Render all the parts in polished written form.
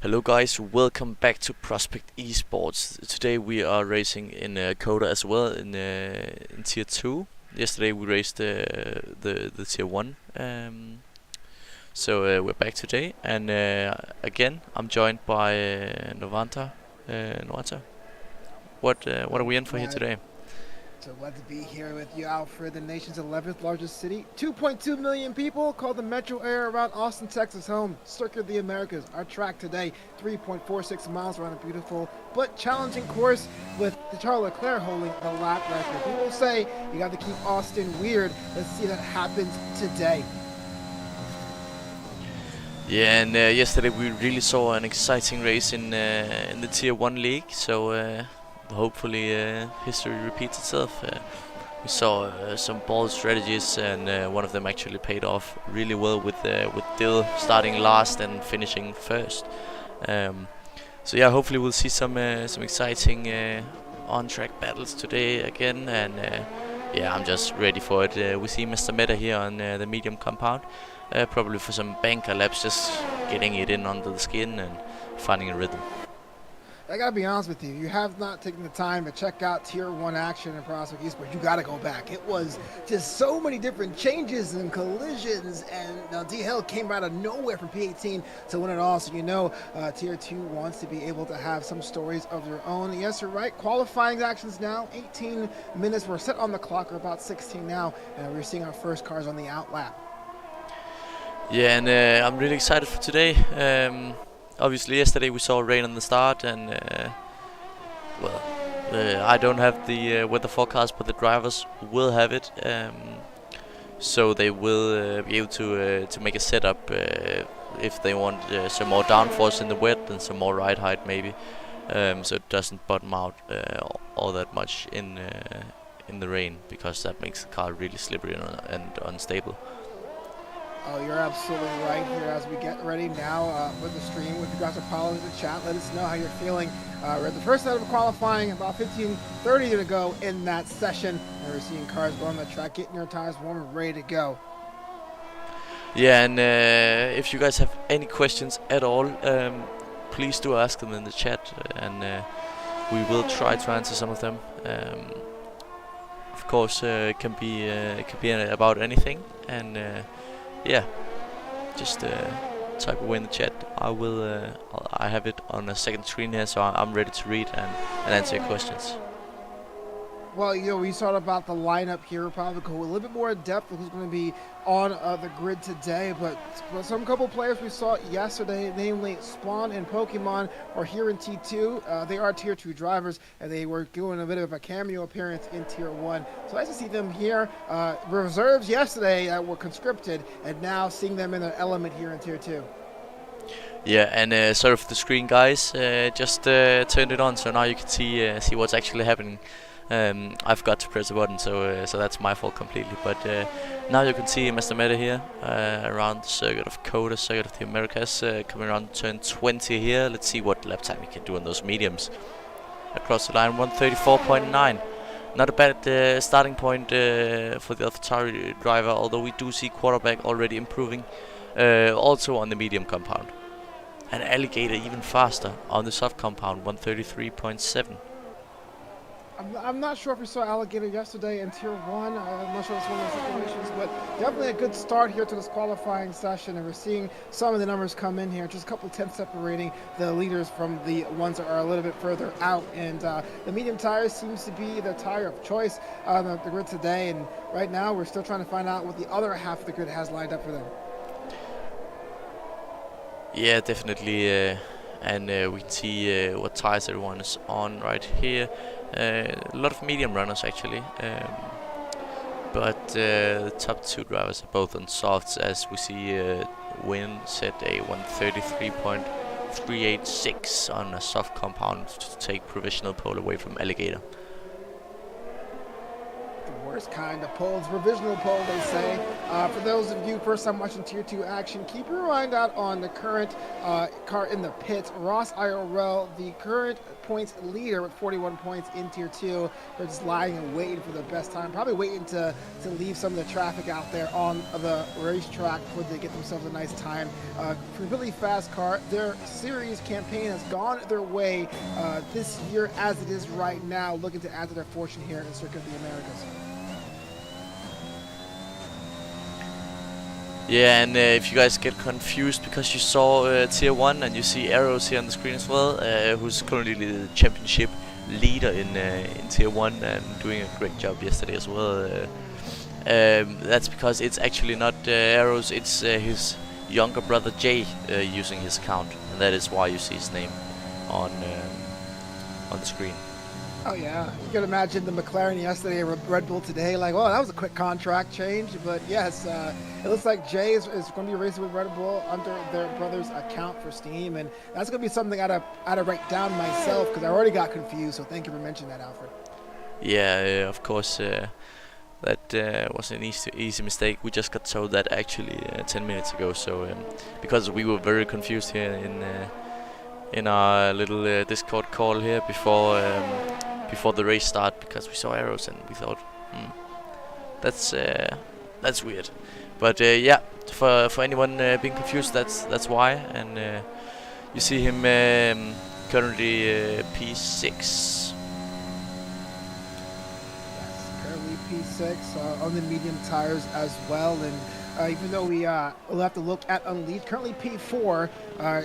Hello guys, welcome back to Prospect Esports. Today we are racing in Coda as well in Tier 2. Yesterday we raced the Tier 1. So we're back today, and again I'm joined by Novanta. Novanta, what are we in for here today? So glad to be here with you, Alfred, the nation's 11th largest city. 2.2 million people call the metro area around Austin, Texas home. Circuit of the Americas. Our track today, 3.46 miles around a beautiful but challenging course with Charles Leclerc holding the lap record. People say you got to keep Austin weird. Let's see if that happens today. Yeah, and yesterday we really saw an exciting race in the Tier 1 league, so hopefully history repeats itself. We saw some bold strategies, and one of them actually paid off really well with Dill starting last and finishing first. So yeah, hopefully we'll see some exciting on-track battles today again, and yeah, I'm just ready for it. We see Mr. Meta here on the medium compound. Probably for some banker laps, just getting it in under the skin and finding a rhythm. I gotta be honest with you, you have not taken the time to check out Tier 1 action in Prospect Esports. You gotta go back. It was just so many different changes and collisions, and D-Hill came out of nowhere from P18 to win it all. So you know Tier 2 wants to be able to have some stories of their own. Yes, you're right. Qualifying actions now, 18 minutes. We're set on the clock. We're about 16 now, and we're seeing our first cars on the out lap. Yeah, and I'm really excited for today. Obviously, yesterday we saw rain on the start, and I don't have the weather forecast, but the drivers will have it, so they will be able to make a setup if they want some more downforce in the wet and some more ride height maybe, so it doesn't bottom out all that much in the rain, because that makes the car really slippery and unstable. Oh, you're absolutely right here as we get ready now for the stream. With regards to following the chat, let us know how you're feeling. We're at the first set of qualifying, about 15:30 to go in that session. And we're seeing cars go on the track, getting your tires warm and ready to go. Yeah, and if you guys have any questions at all, please do ask them in the chat, and we will try to answer some of them. Of course, it can be about anything, and yeah, just type away in the chat. I have it on a second screen here, so I'm ready to read and answer your questions. Well, you know, we thought about the lineup here. We'll probably go a little bit more in depth of who's going to be on the grid today. But some couple players we saw yesterday, namely Spawn and Pokemon, are here in T2. They are Tier 2 drivers, and they were doing a bit of a cameo appearance in Tier 1. So nice to see them here. Reserves yesterday were conscripted, and now seeing them in their element here in Tier 2. Yeah, and sorry for the screen, guys. Just turned it on, so now you can see what's actually happening. I forgot to press a button, so that's my fault completely. But now you can see Mr. Meta here around the circuit of Coda, circuit of the Americas, coming around turn 20 here. Let's see what lap time he can do on those mediums. Across the line, 134.9. Not a bad starting point for the AlphaTauri driver, although we do see quarterback already improving, also on the medium compound. And Alligator even faster on the soft compound, 133.7. I'm not sure if we saw Alligator yesterday in Tier 1. I'm not sure it's one of those situations, but definitely a good start here to this qualifying session. And we're seeing some of the numbers come in here, just a couple tenths separating the leaders from the ones that are a little bit further out. And the medium tire seems to be the tire of choice on the grid today. And right now, we're still trying to find out what the other half of the grid has lined up for them. Yeah, definitely. And we can see what tires everyone is on right here. A lot of medium runners actually, but the top two drivers are both on softs, as we see Win set a 133.386 on a soft compound to take provisional pole away from Alligator. first kind of polls, provisional poll, they say. For those of you first time watching Tier 2 action, keep your mind out on the current car in the pits. Ross IRL, the current points leader with 41 points in Tier 2. They're just lying and waiting for the best time, probably waiting to leave some of the traffic out there on the racetrack before they get themselves a nice time. Completely fast car. Their series campaign has gone their way this year as it is right now, looking to add to their fortune here in the Circuit of the Americas. Yeah, and if you guys get confused because you saw Tier 1 and you see arrows here on the screen as well, who's currently the championship leader in Tier 1 and doing a great job yesterday as well. That's because it's actually not arrows, it's his younger brother Jay using his account, and that is why you see his name on the screen. Oh yeah, you can imagine the McLaren yesterday, Red Bull today. Like, well, that was a quick contract change, but yes, it looks like Jay is going to be racing with Red Bull under their brother's account for Steam, and that's going to be something I had to write down myself because I already got confused. So thank you for mentioning that, Alfred. Yeah, of course. That was an easy mistake. We just got told that actually 10 minutes ago. So because we were very confused here in our little Discord call here before the race start, because we saw arrows and we thought, that's weird. But yeah, for anyone being confused, that's why. And you see him currently P6. P6 on the medium tires as well, and even though we'll have to look at Unleashed, currently P4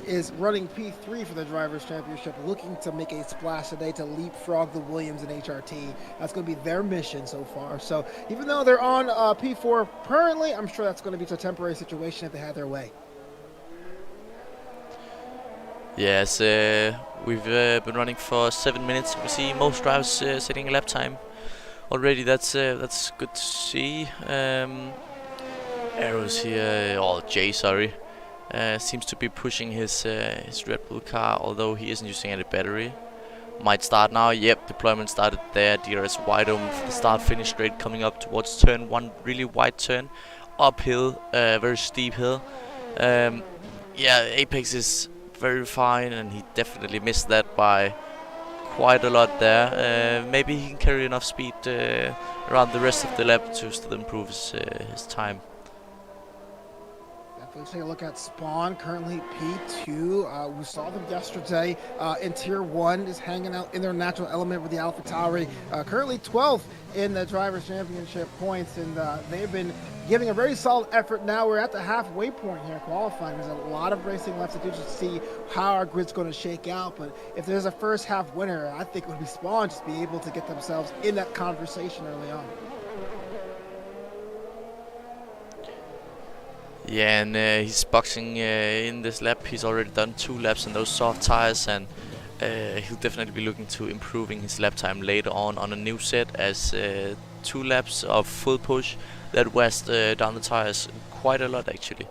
is running P3 for the Drivers' Championship, looking to make a splash today to leapfrog the Williams and HRT. That's going to be their mission so far. So even though they're on P4 currently, I'm sure that's going to be a temporary situation if they had their way. Yes, we've been running for 7 minutes. We see most drivers setting a lap time already. That's good to see. Arrows here, or Jay, sorry, seems to be pushing his Red Bull car, although he isn't using any battery. Might start now. Yep, deployment started there. DRS wide open for the start-finish straight, coming up towards turn 1. Really wide turn, uphill, very steep hill. Yeah, Apex is very fine, and he definitely missed that by quite a lot there. Maybe he can carry enough speed around the rest of the lap to still improve his time. Let's take a look at Spawn, currently P2. We saw them yesterday in Tier 1, is hanging out in their natural element with the AlphaTauri. Currently 12th in the Drivers' Championship points, and they've been giving a very solid effort. Now we're at the halfway point here qualifying. There's a lot of racing left to do to see how our grid's going to shake out, but if there's a first half winner, I think it would be Spawn just be able to get themselves in that conversation early on. Yeah, and he's boxing in this lap. He's already done 2 laps on those soft tires, and he'll definitely be looking to improving his lap time later on a new set, as 2 laps of full push that wears down the tires quite a lot actually.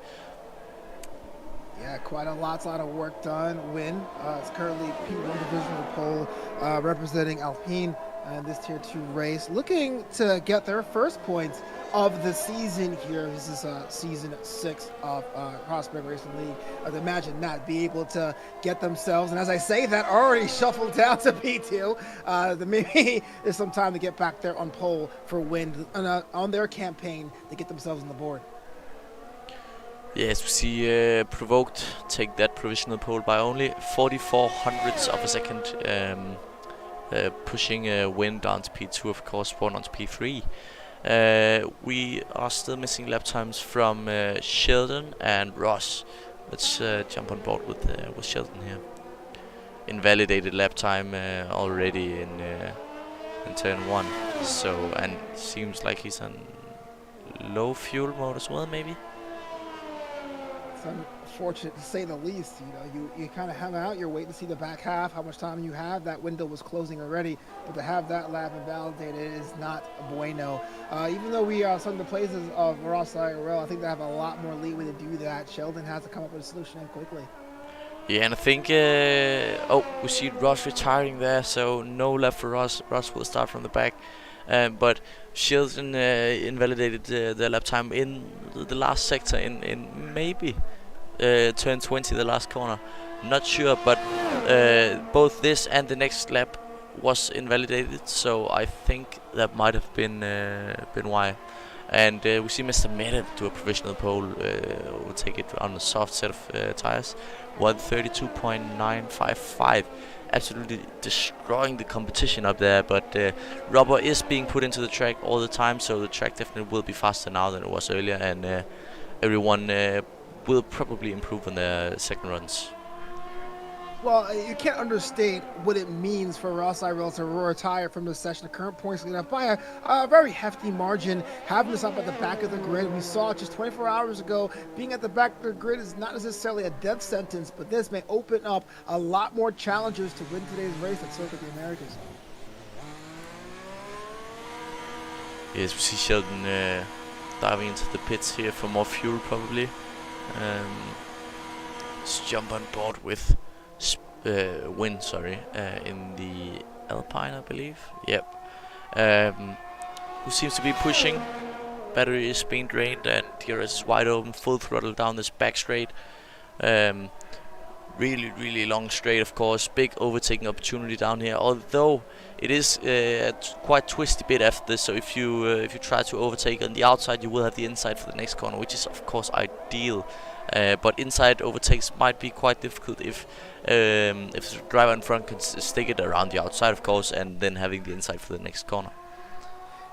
Yeah, quite a lot of work done. Win. It's currently P1 divisional pole representing Alpine in this Tier 2 race, looking to get their first points of the season here. This is season 6 of Prospect Racing League. I'd imagine that be able to get themselves, and as I say that, already shuffled down to P2. Maybe there's some time to get back there on pole for win on their campaign to get themselves on the board. Yes, we see Provoked take that provisional pole by only 44 hundredths of a second, pushing Win down to P2, of course, Spawn on to P3. We are still missing lap times from Sheldon and Ross. Let's jump on board with Sheldon here. Invalidated lap time already in turn 1. So, and seems like he's on low fuel mode as well, maybe. It's unfortunate to say the least. You know, you kind of hang out, you're waiting to see the back half, how much time you have. That window was closing already, but to have that lap invalidated is not bueno. Even though we are some of the places of Ross IRL, I think they have a lot more leeway to do that. Sheldon has to come up with a solution and quickly. Yeah, and I think, we see Ross retiring there, so no lap for Ross. Ross will start from the back. but Sheldon invalidated the lap time in the last sector in maybe turn 20, the last corner. Not sure, but both this and the next lap was invalidated, so I think that might have been why. And we see Mr. Meta do a provisional pole, we'll take it on a soft set of tires, 132.955, absolutely destroying the competition up there. But rubber is being put into the track all the time, so the track definitely will be faster now than it was earlier, and everyone will probably improve on their second runs. Well, you can't understate what it means for Ross Irell to retire from the session. The current points lead up by a very hefty margin. Having this up at the back of the grid, we saw just 24 hours ago, being at the back of the grid is not necessarily a death sentence, but this may open up a lot more challengers to win today's race at Circuit of the Americas. Yes, we see Sheldon diving into the pits here for more fuel, probably. Let's jump on board with Win, in the Alpine, I believe. Yep. Who seems to be pushing. Battery is being drained, and DRS is wide open, full throttle down this back straight. Really long straight, of course. Big overtaking opportunity down here. Although it is a quite twisty bit after this, so if you try to overtake on the outside, you will have the inside for the next corner, which is of course ideal. But inside overtakes might be quite difficult if the driver in front can stick it around the outside, of course, and then having the inside for the next corner.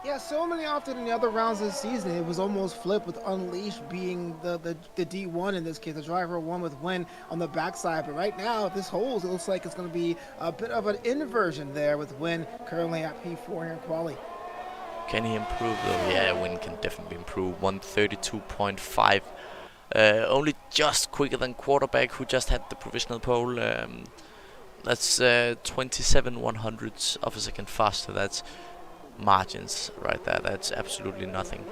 Yeah, so many often in the other rounds this season, it was almost flipped, with Unleashed being the D1 in this case, the driver one with Win on the backside. But right now, if this holds, it looks like it's going to be a bit of an inversion there, with Win currently at P4 here in quali. Can he improve though? Yeah, Win can definitely improve. 132.5. Only just quicker than Quarterback, who just had the provisional pole. That's 27 100ths of a second faster. That's margins right there. That's absolutely nothing.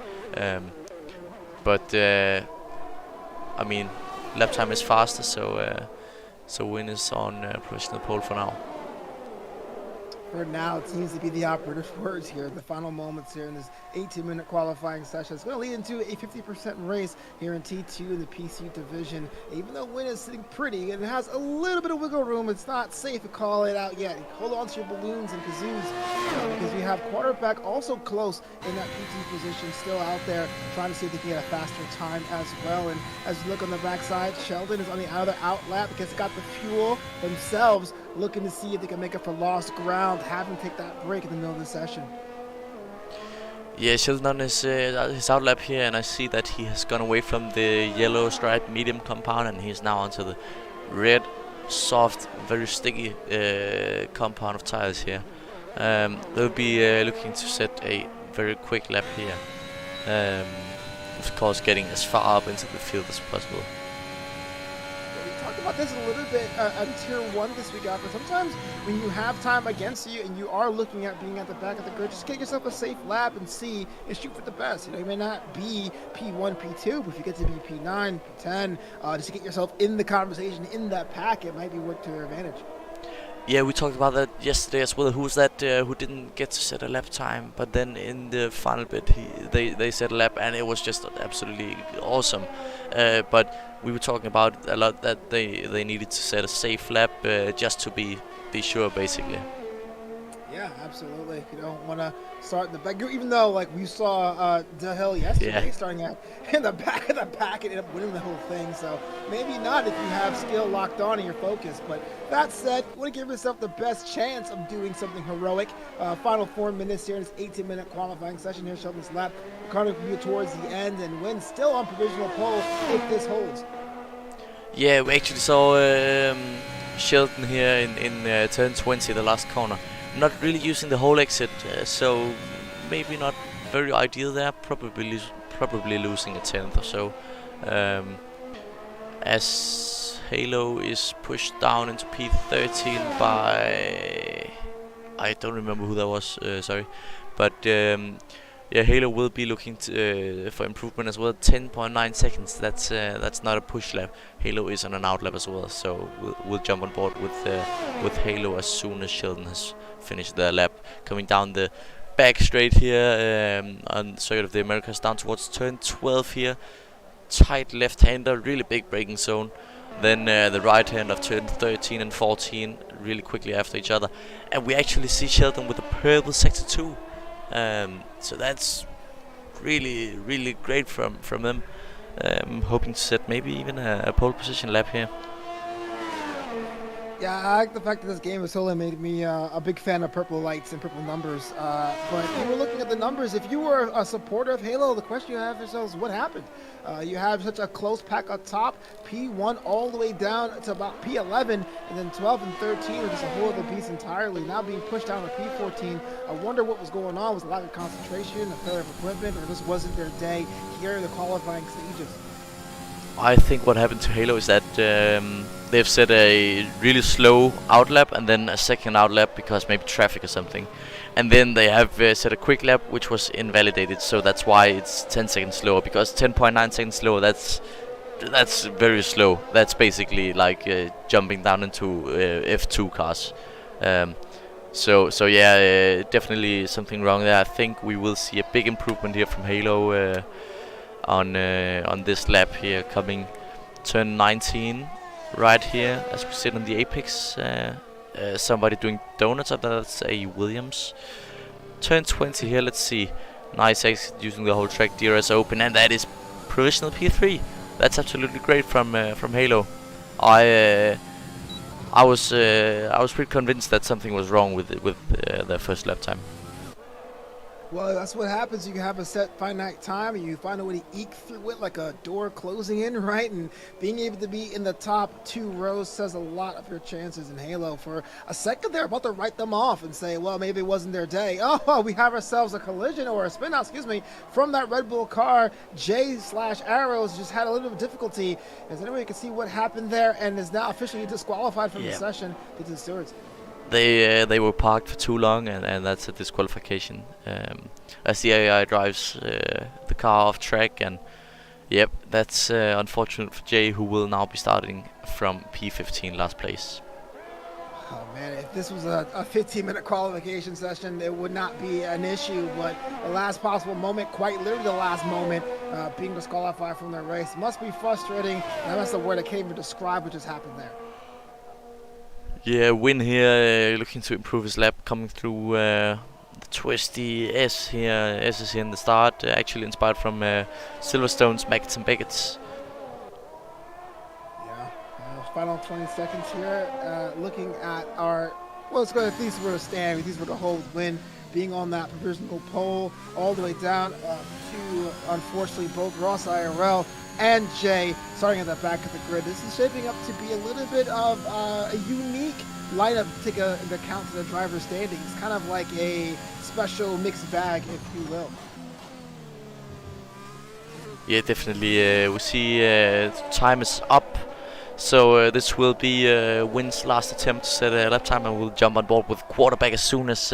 But I mean, lap time is faster, so Win is on provisional pole for now. For now, it seems to be the operative words here. The final moments here in this 18-minute qualifying session. It's going to lead into a 50% race here in T2 in the PC division. Even though Win is sitting pretty and it has a little bit of wiggle room, it's not safe to call it out yet. Hold on to your balloons and kazoos, because we have Quarterback also close in that PT position, still out there trying to see if they can get a faster time as well. And as you look on the backside, Sheldon is on the other outlap because they got the fuel themselves, looking to see if they can make up for lost ground, having to take that break in the middle of the session. Yeah, Sheldon on his outlap here, and I see that he has gone away from the yellow stripe medium compound, and he's now onto the red, soft, very sticky compound of tires here. They'll be looking to set a very quick lap here. Of course, getting as far up into the field as possible. About this a little bit on Tier 1 this week, after sometimes when you have time against you and you are looking at being at the back of the grid, just get yourself a safe lap and see and shoot for the best. You know, you may not be P1, P2, but if you get to be P9, P10, just to get yourself in the conversation, in that pack, it might be work to your advantage. Yeah, we talked about that yesterday as well. Who was that who didn't get to set a lap time, but then in the final bit they set a lap, and it was just absolutely awesome. But we were talking about a lot that they needed to set a safe lap just to be sure, basically. Yeah, absolutely. You don't want to start in the back, even though like we saw DeHill yesterday starting out in the back of the pack and ended up winning the whole thing. So maybe not if you have skill locked on and your focus. But that said, you want to give yourself the best chance of doing something heroic. Final 4 minutes here in this 18-minute qualifying session here. Sheldon's lap kind of view towards the end, and Win still on provisional pole if this holds. Yeah, we actually saw Sheldon here in turn 20, the last corner. Not really using the whole exit, so maybe not very ideal there. Probably losing a 10th or so. As Halo is pushed down into P13 by, I don't remember who that was. Sorry, but yeah, Halo will be looking for improvement as well. 10.9 seconds. That's not a push lap. Halo is on an out lap as well, so we'll jump on board with Halo as soon as Sheldon has finished their lap. Coming down the back straight here on the Circuit of the Americas down towards turn 12 here. Tight left-hander, really big braking zone. Then the right hand of turn 13 and 14 really quickly after each other. And we actually see Sheldon with a purple sector 2. So that's really, really great from them. Hoping to set maybe even a pole position lap here. Yeah, I like the fact that this game has totally made me a big fan of purple lights and purple numbers. But you were looking at the numbers. If you were a supporter of Halo, the question you have yourselves is what happened? You have such a close pack up top, P1 all the way down to about P11, and then 12 and 13 are just a whole other beast entirely. Now being pushed down to P14. I wonder what was going on. Was a lack of concentration, a failure of equipment, or this wasn't their day here in the qualifying stages? I think what happened to Halo is that they've set a really slow outlap and then a second outlap because maybe traffic or something. And then they have set a quick lap which was invalidated, so that's why it's 10 seconds slower, because 10.9 seconds slower, that's very slow. That's basically like jumping down into F2 cars. So yeah, definitely something wrong there. I think we will see a big improvement here from Halo on this lap here, coming turn 19 right here as we sit on the apex. Somebody doing donuts, that's a Williams. Turn 20 here, let's see. Nice exit using the whole track, DRS open, and that is provisional P3. That's absolutely great from Halo. I was pretty convinced that something was wrong with their first lap time. Well, that's what happens. You have a set finite time, and you find a way to eke through it like a door closing in, right? And being able to be in the top 2 rows says a lot of your chances in Halo. For a second, they're about to write them off and say, well, maybe it wasn't their day. Oh, we have ourselves a collision or a spin out, from that Red Bull car. J/Arrows just had a little bit of difficulty. As anybody can see what happened there, and is now officially disqualified from the session due to the stewards. They were parked for too long, and that's a disqualification. As the AI drives the car off track, and yep, that's unfortunate for Jay, who will now be starting from P15, last place. Oh man, if this was a 15-minute qualification session, it would not be an issue, but the last possible moment, quite literally the last moment, being disqualified from their race must be frustrating, and that's the word I can't even describe what just happened there. Yeah, Win here, looking to improve his lap, coming through the twisty S here. S is here in the start, actually inspired from Silverstone's Maggots and Beckett's. Yeah, final 20 seconds here. Looking at our, well, let's go at least where to stand. These were the whole Win being on that provisional pole all the way down to, unfortunately, both Ross IRL and Jay starting at the back of the grid. This is shaping up to be a little bit of a unique lineup to take into account to the driver's standings. Kind of like a special mixed bag, if you will. Yeah, definitely. We see time is up. So this will be Win's last attempt to set a lap time, and we'll jump on board with quarterback as soon as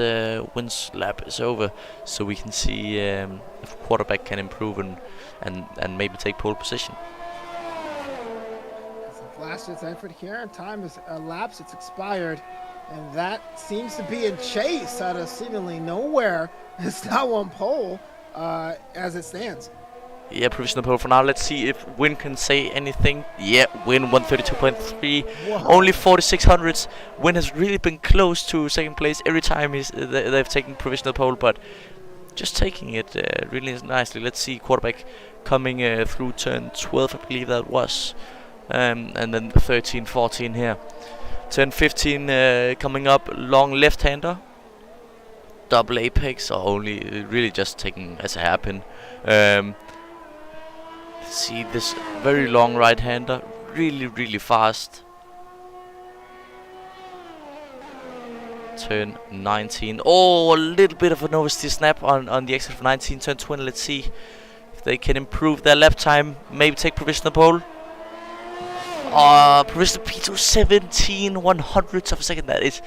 Win's lap is over, so we can see if quarterback can improve and maybe take pole position. Some last effort here, and time is elapsed, it's expired, and that seems to be in chase out of seemingly nowhere. It's now on pole as it stands. Yeah, provisional pole for now. Let's see if Win can say anything. Yeah, Win 132.3, only 4600s. Win has really been close to second place every time they've taken provisional pole, but just taking it really nicely. Let's see quarterback coming through turn 12, I believe that was, and then 13, 14 here. Turn 15 coming up, long left-hander, double apex, or only really just taking as a hairpin. See this very long right-hander, really fast. Turn 19. Oh, a little bit of an oversteer snap on the exit of 19. Turn 20. Let's see if they can improve their lap time. Maybe take provisional pole. Provisional P2 17 100ths of a second. That is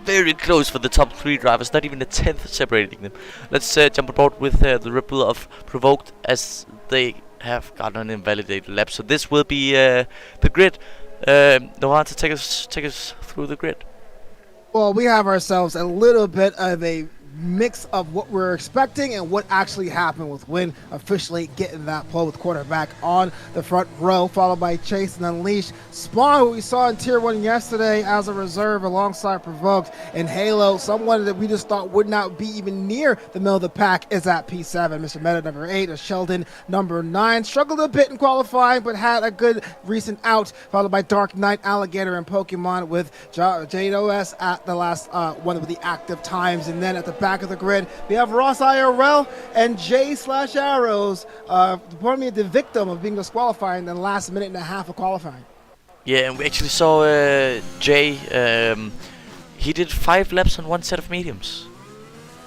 very close for the top 3 drivers. Not even a 10th separating them. Let's jump aboard with the Red Bull of Provoked, as they have gotten an invalidated lap. So this will be the grid. Nohan, to take us through the grid. Well, we have ourselves a little bit of a mix of what we're expecting and what actually happened, with Wynn officially getting that pole with quarterback on the front row, followed by Chase and Unleash. Spawn, who we saw in Tier 1 yesterday as a reserve alongside Provoked, and Halo, someone that we just thought would not be even near the middle of the pack, is at P7. Mr. Meta number 8, Sheldon number 9. Struggled a bit in qualifying, but had a good recent out, followed by Dark Knight, Alligator, and Pokemon, with JOS at the last one of the active times. And then at the back of the grid, we have Ross IRL and J/Arrows, the victim of being disqualified in the last minute and a half of qualifying. Yeah, and we actually saw Jay. He did 5 laps on one set of mediums.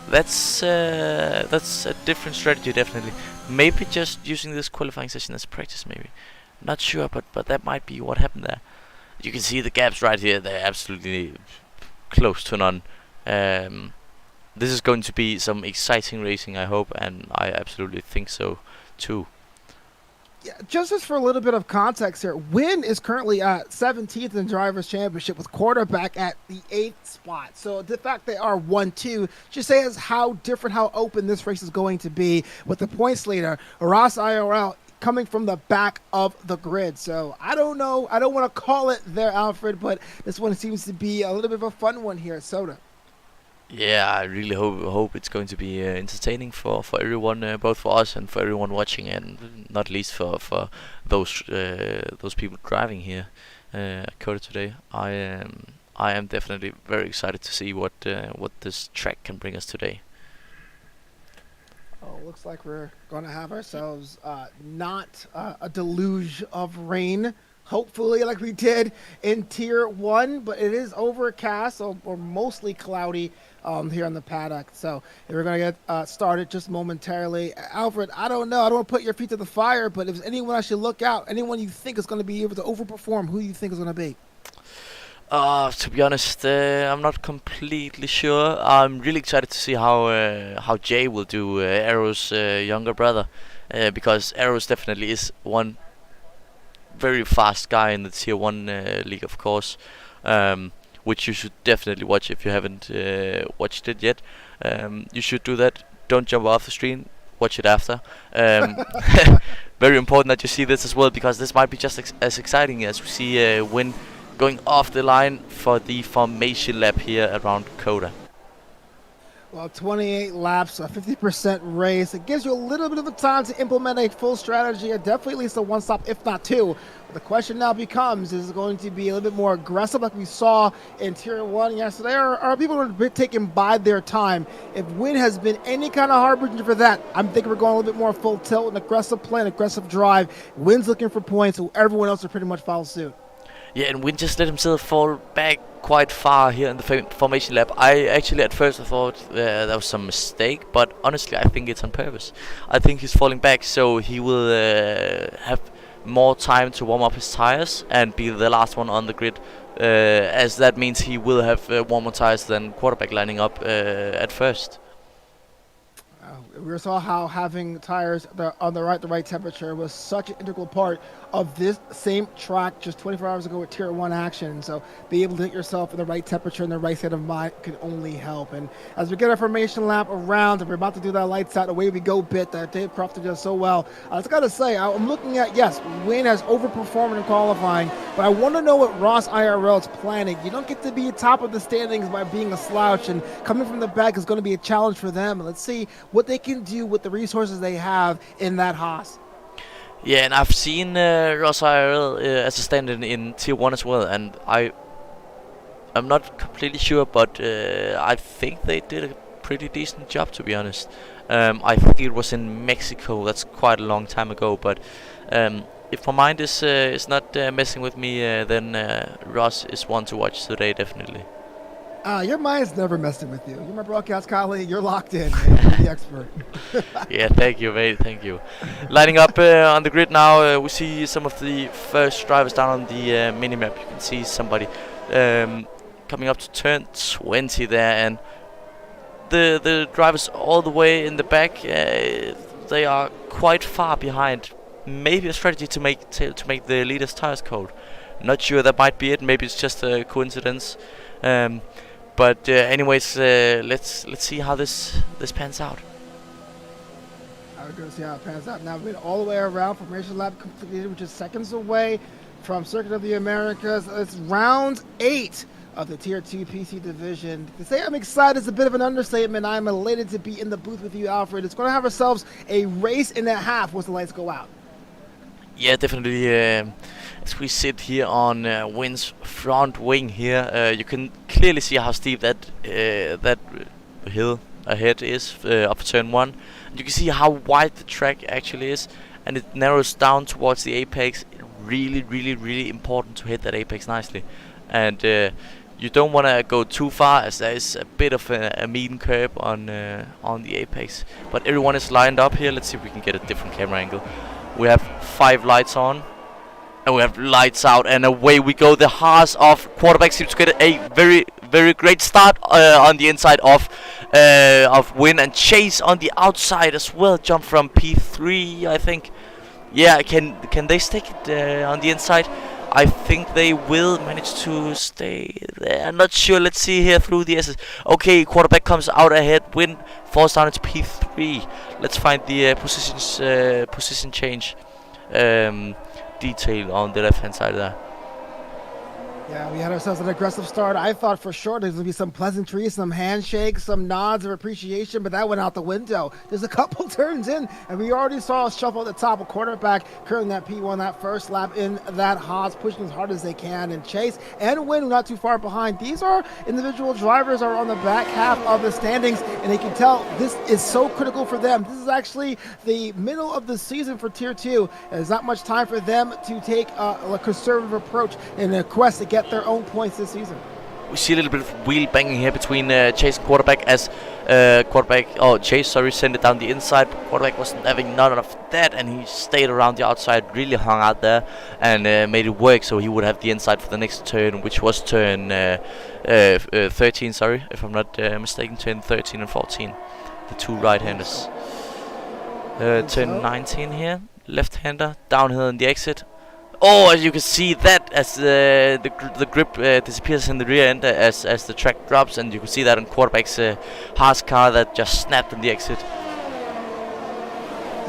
That's a different strategy, definitely. Maybe just using this qualifying session as practice, maybe. Not sure, but that might be what happened there. You can see the gaps right here. They're absolutely close to none. This is going to be some exciting racing, I hope, and I absolutely think so too. Yeah, just as for a little bit of context here, Wynn is currently at 17th in Drivers' Championship with quarterback at the 8th spot. So the fact they are 1-2 just says how different, how open this race is going to be, with the points leader, Ross IRL, coming from the back of the grid. So I don't know. I don't want to call it there, Alfred, but this one seems to be a little bit of a fun one here at Soda. Yeah, I really hope it's going to be entertaining for everyone, both for us and for everyone watching, and not least for those people driving here at Coda today. I am definitely very excited to see what this track can bring us today. Oh, looks like we're going to have ourselves not a deluge of rain, hopefully, like we did in Tier 1, but it is overcast or mostly cloudy here on the paddock. So we're going to get started just momentarily. Alfred, I don't know. I don't want to put your feet to the fire, but if there's anyone I should look out, anyone you think is going to be able to overperform, who do you think is going to be? To be honest, I'm not completely sure. I'm really excited to see how Jay will do, Arrow's younger brother, because Arrow's definitely is one very fast guy in the Tier 1 league, of course, which you should definitely watch if you haven't watched it yet. You should do that. Don't jump off the screen. Watch it after. Very important that you see this as well, because this might be just as exciting as we see Wynn going off the line for the formation lap here around Coda. Well, 28 laps, a 50% race. It gives you a little bit of a time to implement a full strategy, and definitely at least a one stop, if not two. But the question now becomes, is it going to be a little bit more aggressive like we saw in Tier 1 yesterday, or are people going to be taken by their time? If Wynn has been any kind of harbinger for that, I'm thinking we're going a little bit more full tilt, an aggressive play, an aggressive drive. Wynn's looking for points, so everyone else will pretty much follow suit. Yeah, and Wynn just let himself fall back quite far here in the formation lap. I actually at first I thought that was some mistake, but honestly I think it's on purpose. I think he's falling back so he will have more time to warm up his tires and be the last one on the grid, as that means he will have warmer tires than quarterback lining up at first. We saw how having tires on the right temperature was such an integral part of this same track just 24 hours ago with Tier 1 action. So be able to get yourself in the right temperature and the right state of mind can only help. And as we get our formation lap around, and we're about to do that lights out, away we go bit that Dave Crofton does so well. I just got to say, I'm looking at, yes, Wynn has overperformed in qualifying, but I want to know what Ross IRL is planning. You don't get to be top of the standings by being a slouch, and coming from the back is going to be a challenge for them. Let's see what they can do with the resources they have in that Haas. Yeah, and I've seen Ross IRL as a stand-in in Tier 1 as well, and I'm not completely sure, but I think they did a pretty decent job, to be honest. I think it was in Mexico. That's quite a long time ago, but if my mind is not messing with me, then Ross is one to watch today, definitely. Your mind's never messing with you. You're my broadcast colleague. You're locked in. Man. You're the expert. Yeah, thank you, mate. Thank you. Lining up on the grid now, we see some of the first drivers down on the mini-map. You can see somebody coming up to turn 20 there, and the drivers all the way in the back, they are quite far behind. Maybe a strategy to make the leaders' tires cold. Not sure, that might be it. Maybe it's just a coincidence. But anyways, let's see how this pans out. We're going to see how it pans out. Now, we've been all the way around. Formation lap completed, which is seconds away from Circuit of the Americas. It's round 8 of the Tier 2 PC division. To say I'm excited is a bit of an understatement. I'm elated to be in the booth with you, Alfred. It's going to have ourselves a race and a half once the lights go out. Yeah, definitely. As we sit here on Win's front wing here, you can clearly see how steep that hill ahead is up to turn 1. And you can see how wide the track actually is, and it narrows down towards the apex. Really important to hit that apex nicely, and you don't want to go too far, as there is a bit of a mean curve on the apex. But everyone is lined up here. Let's see if we can get a different camera angle. We have 5 lights on, and we have lights out, and away we go. The Haas of quarterback seems to get a very great start on the inside of Win, and Chase on the outside as well. Jump from P3, I think. Yeah, can they stick it on the inside? I think they will manage to stay there. I'm not sure. Let's see here through the S's. Okay, quarterback comes out ahead. Win falls down into P3. Let's find the position change detail on the left hand side there. Yeah, we had ourselves an aggressive start. I thought for sure there's going to be some pleasantries, some handshakes, some nods of appreciation, but that went out the window. There's a couple turns in, and we already saw a shuffle at the top. A quarterback curling that P1 that first lap in that Haas, pushing as hard as they can, and Chase and Win not too far behind. These are individual drivers are on the back half of the standings, and they can tell this is so critical for them. This is actually the middle of the season for Tier 2. There's not much time for them to take a conservative approach in a quest to get their own points this season. We see a little bit of wheel banging here between Chase and quarterback, as Chase sent it down the inside. Quarterback wasn't having none of that, and he stayed around the outside, really hung out there, and made it work so he would have the inside for the next turn, which was turn 13, sorry, if I'm not mistaken, turn 13 and 14, the 2 right-handers. Turn 19 here, left-hander, downhill in the exit. Oh, as you can see that as the grip disappears in the rear end as the track drops, and you can see that on quarterback's Haas car that just snapped in the exit.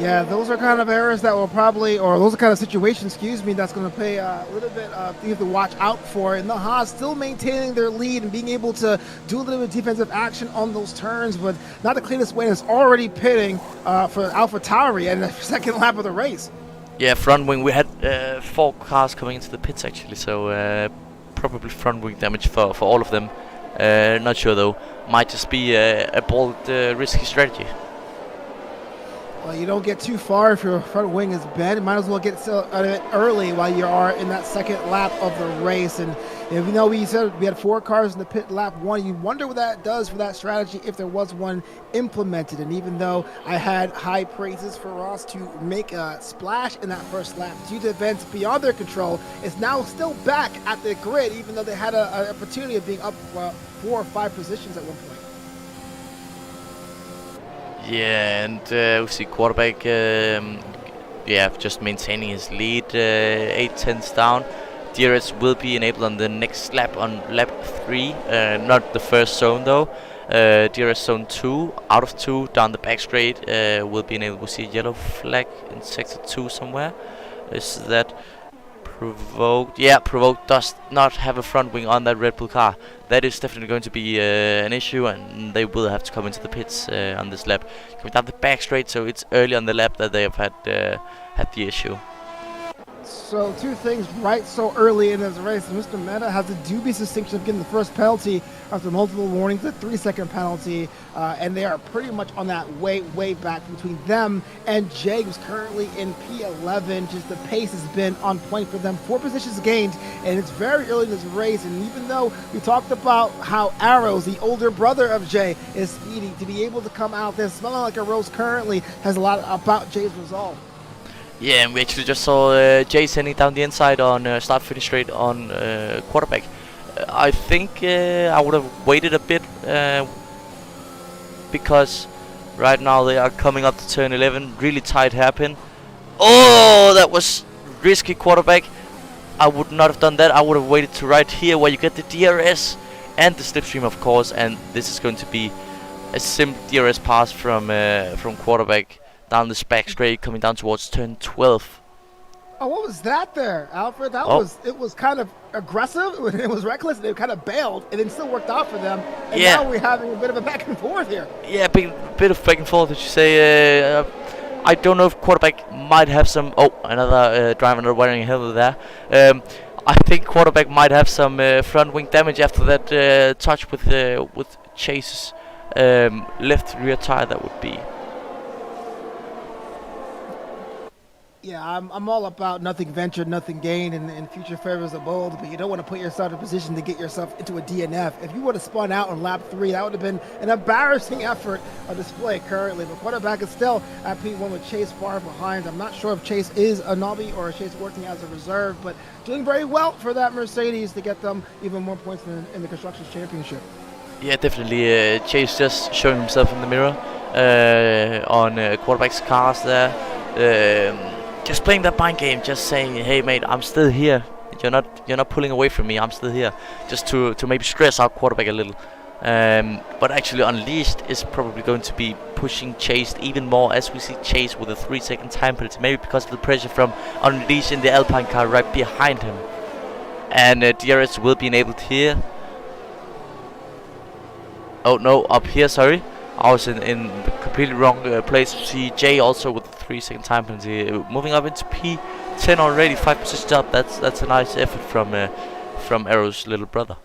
Yeah, those are kind of errors that will probably, or those are kind of situations, that's going to pay a little bit of things to watch out for. And the Haas still maintaining their lead and being able to do a little bit of defensive action on those turns, but not the cleanest way. It's already pitting for AlphaTauri in the second lap of the race. Yeah, front wing. We had 4 cars coming into the pits actually, so probably front wing damage for all of them. Not sure though. Might just be a bold, risky strategy. Well, you don't get too far if your front wing is bent. You might as well get it early while you are in that second lap of the race. And if you know, we said we had 4 cars in the pit lap 1. You wonder what that does for that strategy if there was one implemented. And even though I had high praises for Ross to make a splash in that first lap due to events beyond their control, it's now still back at the grid, even though they had an opportunity of being up 4 or 5 positions at one point. Yeah, and we see quarterback, just maintaining his lead, 8 tenths down. DRS will be enabled on the next lap, on lap 3, not the first zone though. DRS zone 2, out of 2, down the back straight, will be enabled. We see a yellow flag in sector 2 somewhere. Is that Provoked? Yeah, Provoked does not have a front wing on that Red Bull car. That is definitely going to be an issue, and they will have to come into the pits on this lap. Coming down the back straight, so it's early on the lap that they have had the issue. So 2 things right so early in this race. Mr. Meta has a dubious distinction of getting the first penalty after multiple warnings, a 3-second penalty, and they are pretty much on that way back between them and Jay, who's currently in P11. Just the pace has been on point for them. 4 positions gained, and it's very early in this race. And even though we talked about how Arrows, the older brother of Jay, is speedy, to be able to come out there smelling like a rose currently has a lot about Jay's resolve. Yeah, and we actually just saw Jay sending down the inside on start-finish straight on quarterback. I think I would have waited a bit because right now they are coming up to turn 11, really tight hairpin. Oh, that was risky, quarterback. I would not have done that. I would have waited to right here where you get the DRS and the slipstream, of course. And this is going to be a simple DRS pass from quarterback down this back straight, coming down towards turn 12. Oh, what was that there, Alfred? It was kind of aggressive. It was reckless. They kind of bailed, and it still worked out for them. And now we're having a bit of a back and forth here. Yeah, bit of back and forth, as you say. I don't know if quarterback might have some. Oh, another driver not wearing a helmet there. I think quarterback might have some front wing damage after that touch with Chase's left rear tire. That would be. Yeah, I'm all about nothing ventured, nothing gained, and future favors the bold, but you don't want to put yourself in a position to get yourself into a DNF. If you would have spun out on lap 3, that would have been an embarrassing effort on display currently. But quarterback is still at P1 with Chase far behind. I'm not sure if Chase is a nobby or if Chase working as a reserve, but doing very well for that Mercedes to get them even more points in the Constructors' Championship. Yeah, definitely. Chase just showing himself in the mirror on quarterback's cars there. Just playing that mind game, just saying, "Hey mate, I'm still here. You're not pulling away from me. I'm still here." Just to maybe stress out quarterback a little. But actually, Unleashed is probably going to be pushing Chase even more, as we see Chase with a 3-second time penalty, maybe because of the pressure from Unleashed in the Alpine car right behind him. And DRS will be enabled here. Oh no, up here. Sorry. I was in the completely wrong place. See Jay also with a 3-second time penalty, moving up into P10 already, 5 positions up. That's a nice effort from Arrow's little brother.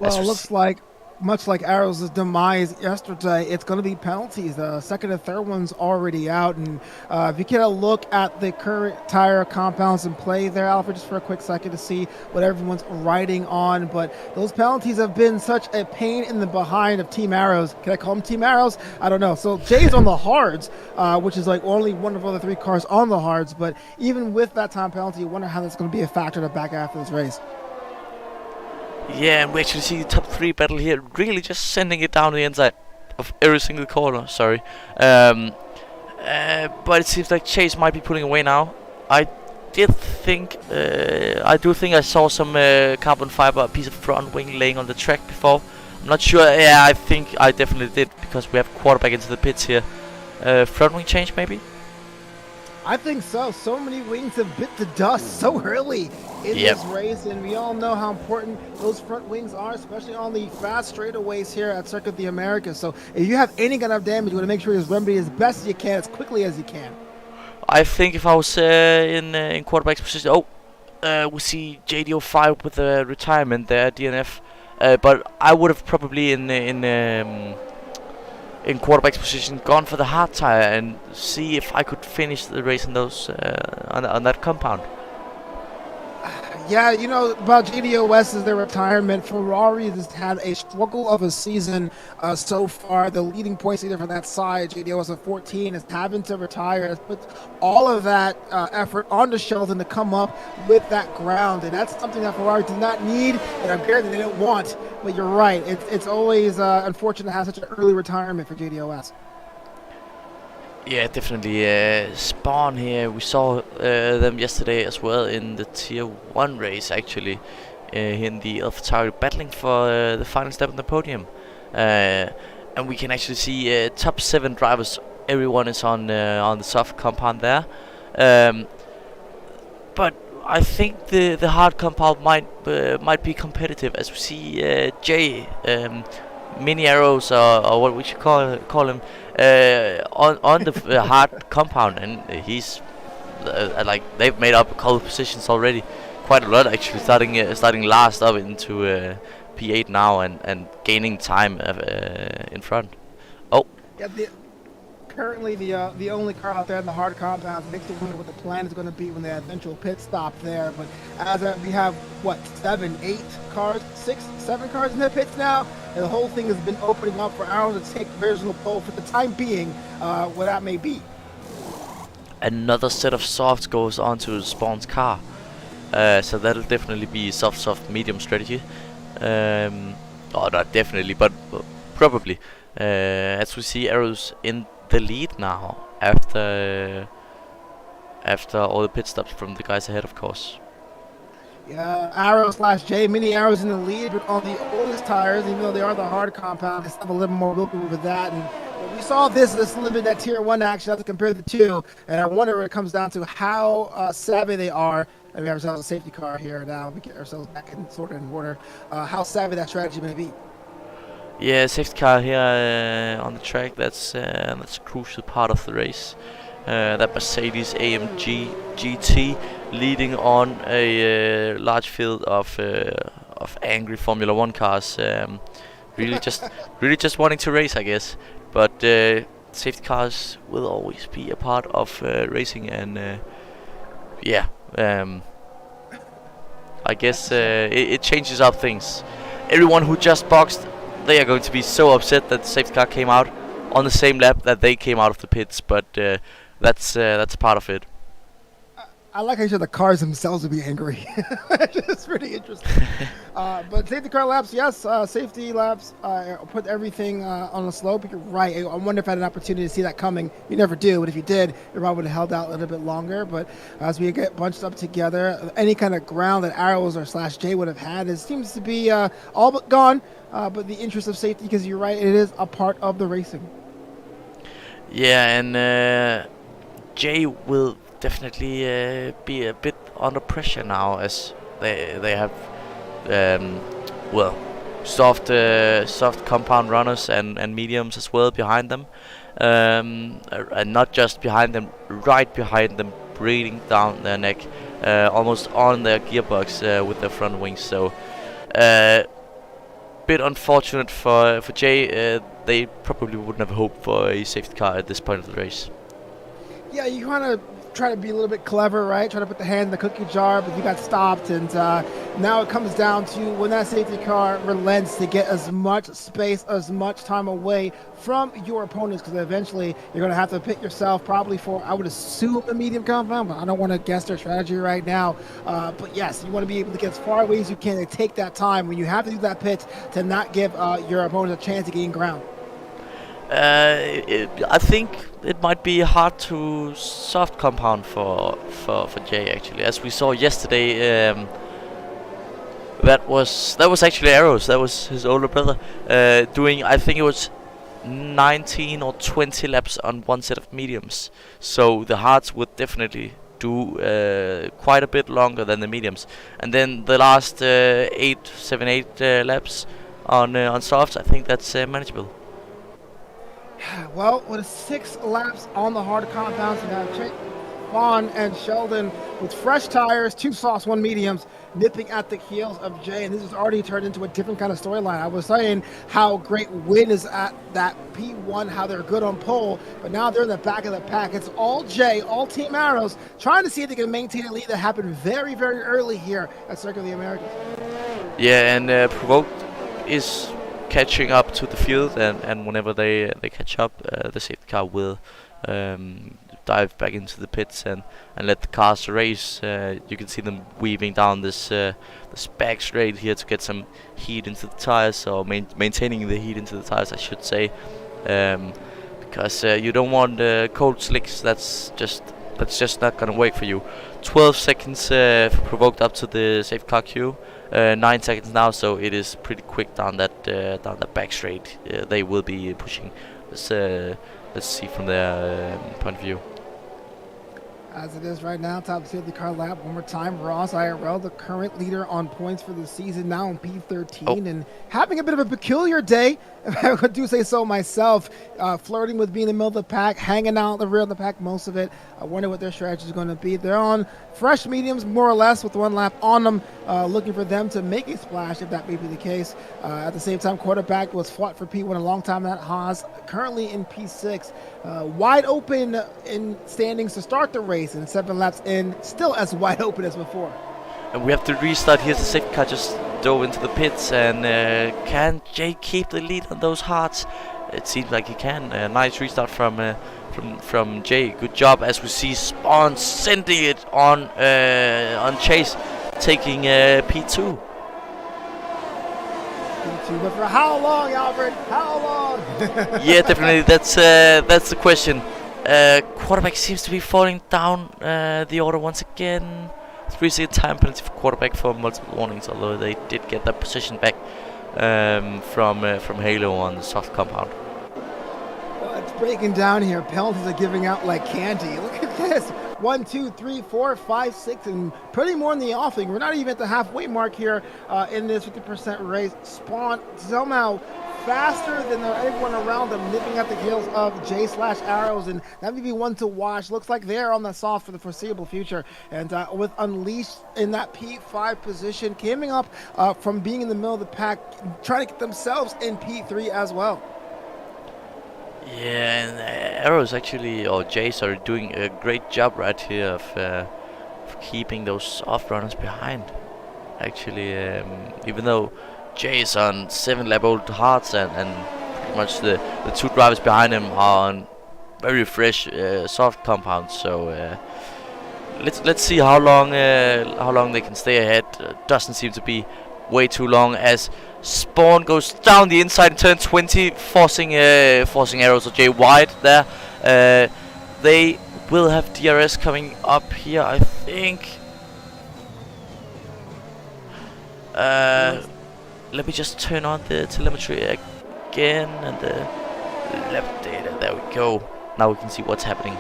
Well, it looks like, much like Arrow's demise yesterday, it's going to be penalties. The second and third one's already out. And if you get a look at the current tire compounds in play there, Alfred, just for a quick second to see what everyone's riding on. But those penalties have been such a pain in the behind of Team Arrows. Can I call them Team Arrows? I don't know. So Jay's on the hards, which is like only one of the 3 cars on the hards. But even with that time penalty, you wonder how that's going to be a factor in the back half of this race. Yeah, and we actually see the top 3 battle here, really just sending it down the inside of every single corner. Sorry, but it seems like Chase might be pulling away now. I do think I saw some carbon fiber piece of front wing laying on the track before. I'm not sure. Yeah, I think I definitely did, because we have quarterback into the pits here. Front wing change maybe. I think so. So many wings have bit the dust so early in this race, and we all know how important those front wings are, especially on the fast straightaways here at Circuit of the Americas. So if you have any kind of damage, you want to make sure you remedy as best as you can, as quickly as you can. I think if I was in quarterback's position, we see JD05 with a retirement there, DNF. But I would have probably in quarterback's position gone for the hard tire and see if I could finish the race in those on that compound. Yeah, you know, about GDOS is their retirement. Ferrari has had a struggle of a season so far. The leading points leader from that side, GDOS at 14, is having to retire. Has put all of that effort onto Sheldon to come up with that ground. And that's something that Ferrari did not need, and I'm sure they didn't want. But you're right. It's always unfortunate to have such an early retirement for GDOS. Yeah, definitely. Spawn here, we saw them yesterday as well in the Tier 1 race, actually, in the AlphaTauri, battling for the final step on the podium. And we can actually see top 7 drivers. Everyone is on the soft compound there. But I think the hard compound might be competitive, as we see Jay, Mini Arrows, or what we should call him, on the hard compound, and he's like, they've made up a couple of positions already, quite a lot actually, starting last up into P8 now, and gaining time in front. Oh. Yeah, currently the only car out there in the hard compounds. Makes you wonder what the plan is going to be when the eventual pit stop there. But as we have, what, 7, 8 cars, 6, 7 cars in the pits now, and the whole thing has been opening up for Arrow to take the original pole for the time being, what that may be. Another set of softs goes onto Spawn's car, so that'll definitely be soft, medium strategy. Oh, not definitely, but probably. As we see Arrows in the lead now, after all the pit stops from the guys ahead, of course. Yeah, Arrow slash J, mini Arrows in the lead, but on the oldest tires, even though they are the hard compound, they still have a little more wiggle room with that. And we saw this little bit that tier one action as compared to the two, and I wonder when it comes down to how savvy they are. And we have ourselves a safety car here now. We get ourselves back in sort of in order. How savvy that strategy may be. Yeah, safety car here on the track. That's a crucial part of the race. That Mercedes AMG GT leading on a large field of angry Formula One cars. Really just wanting to race, I guess. But safety cars will always be a part of racing, and yeah, I guess it changes up things. Everyone who just boxed, they are going to be so upset that the safety car came out on the same lap that they came out of the pits, but that's part of it. I like how you said the cars themselves would be angry. It's pretty interesting. But safety car laps, yes, safety laps put everything on the slope. You're right. I wonder if I had an opportunity to see that coming. You never do, but if you did, it probably would have held out a little bit longer. But as we get bunched up together, any kind of ground that Arrows or slash J would have had, it seems to be all but gone. But the interest of safety, because you're right, it is a part of the racing. Yeah, and Jay will definitely be a bit under pressure now, as they have soft compound runners and mediums as well behind them, and not just behind them, right behind them, breathing down their neck, almost on their gearbox with their front wings. So bit unfortunate for Jay. They probably wouldn't have hoped for a safety car at this point of the race. Yeah, you kind of try to be a little bit clever, right? Try to put the hand in the cookie jar, but you got stopped. And now it comes down to when that safety car relents to get as much space, as much time away from your opponents, because eventually you're going to have to pit yourself probably for, I would assume, a medium compound, but I don't want to guess their strategy right now. But yes, you want to be able to get as far away as you can and take that time when you have to do that pit to not give your opponents a chance to gain ground. I think it might be hard to soft compound for Jay, actually, as we saw yesterday. That was actually Arrows. That was his older brother doing, I think it was 19 or 20 laps on one set of mediums. So the hards would definitely do quite a bit longer than the mediums. And then the last 8 laps on softs, I think that's manageable. Well, with 6 laps on the hard compounds, you have Vaughn and Sheldon with fresh tires, 2 softs, 1 mediums, nipping at the heels of Jay, and this has already turned into a different kind of storyline. I was saying how great Win is at that P1, how they're good on pole, but now they're in the back of the pack. It's all Jay, all Team Arrows, trying to see if they can maintain a lead that happened very, very early here at Circuit of the Americas. Yeah, and Provoked is catching up to the field, and whenever they catch up, the safety car will dive back into the pits and let the cars race. You can see them weaving down this back straight here to get some heat into the tires, or maintaining the heat into the tires, I should say, because you don't want cold slicks. That's just not gonna work for you. 12 seconds Provoked up to the safety car queue. 9 seconds now, so it is pretty quick down that back straight. They will be pushing. Let's see from their point of view. As it is right now, top safety car lap one more time. Ross IRL, the current leader on points for the season, now on P13, and having a bit of a peculiar day, if I do say so myself. Flirting with being in the middle of the pack, hanging out in the rear of the pack most of it. I wonder what their strategy is going to be. They're on fresh mediums, more or less, with 1 lap on them, looking for them to make a splash, if that may be the case. At the same time, quarterback was fought for P1 a long time. That Haas, currently in P6, wide open in standings to start the race, and 7 laps in, still as wide open as before. And we have to restart. Here's the safety car just dove into the pits, and can Jay keep the lead on those hards? It seems like he can. Nice restart from Jay. Good job, as we see Spawn sending it on Chase, taking P2. But for how long, Albert? How long? Yeah, definitely. That's the question. Quarterback seems to be falling down the order once again. 3-second time penalty for quarterback for multiple warnings, although they did get that position back from Halo on the soft compound. Well, it's breaking down here. Penalties are giving out like candy. Look at this. 1, 2, 3, 4, 5, 6, and pretty more in the offing. We're not even at the halfway mark here in this 50% race. Spawn somehow faster than everyone around them, nipping at the heels of J/Arrows, and that may be one to watch. Looks like they're on the soft for the foreseeable future. And with Unleashed in that P5 position, coming up from being in the middle of the pack, trying to get themselves in P3 as well. Yeah, and Arrows actually, or Jace, are doing a great job right here of keeping those soft runners behind. Actually, even though Jay is on 7-lap old hards and pretty much the two drivers behind him are on very fresh soft compounds. So let's see how long they can stay ahead. Doesn't seem to be way too long as Spawn goes down the inside in turn 20, forcing Arrows or Jay wide there. They will have DRS coming up here, I think. Let me just turn on the telemetry again and the lap data. There we go. Now we can see what's happening.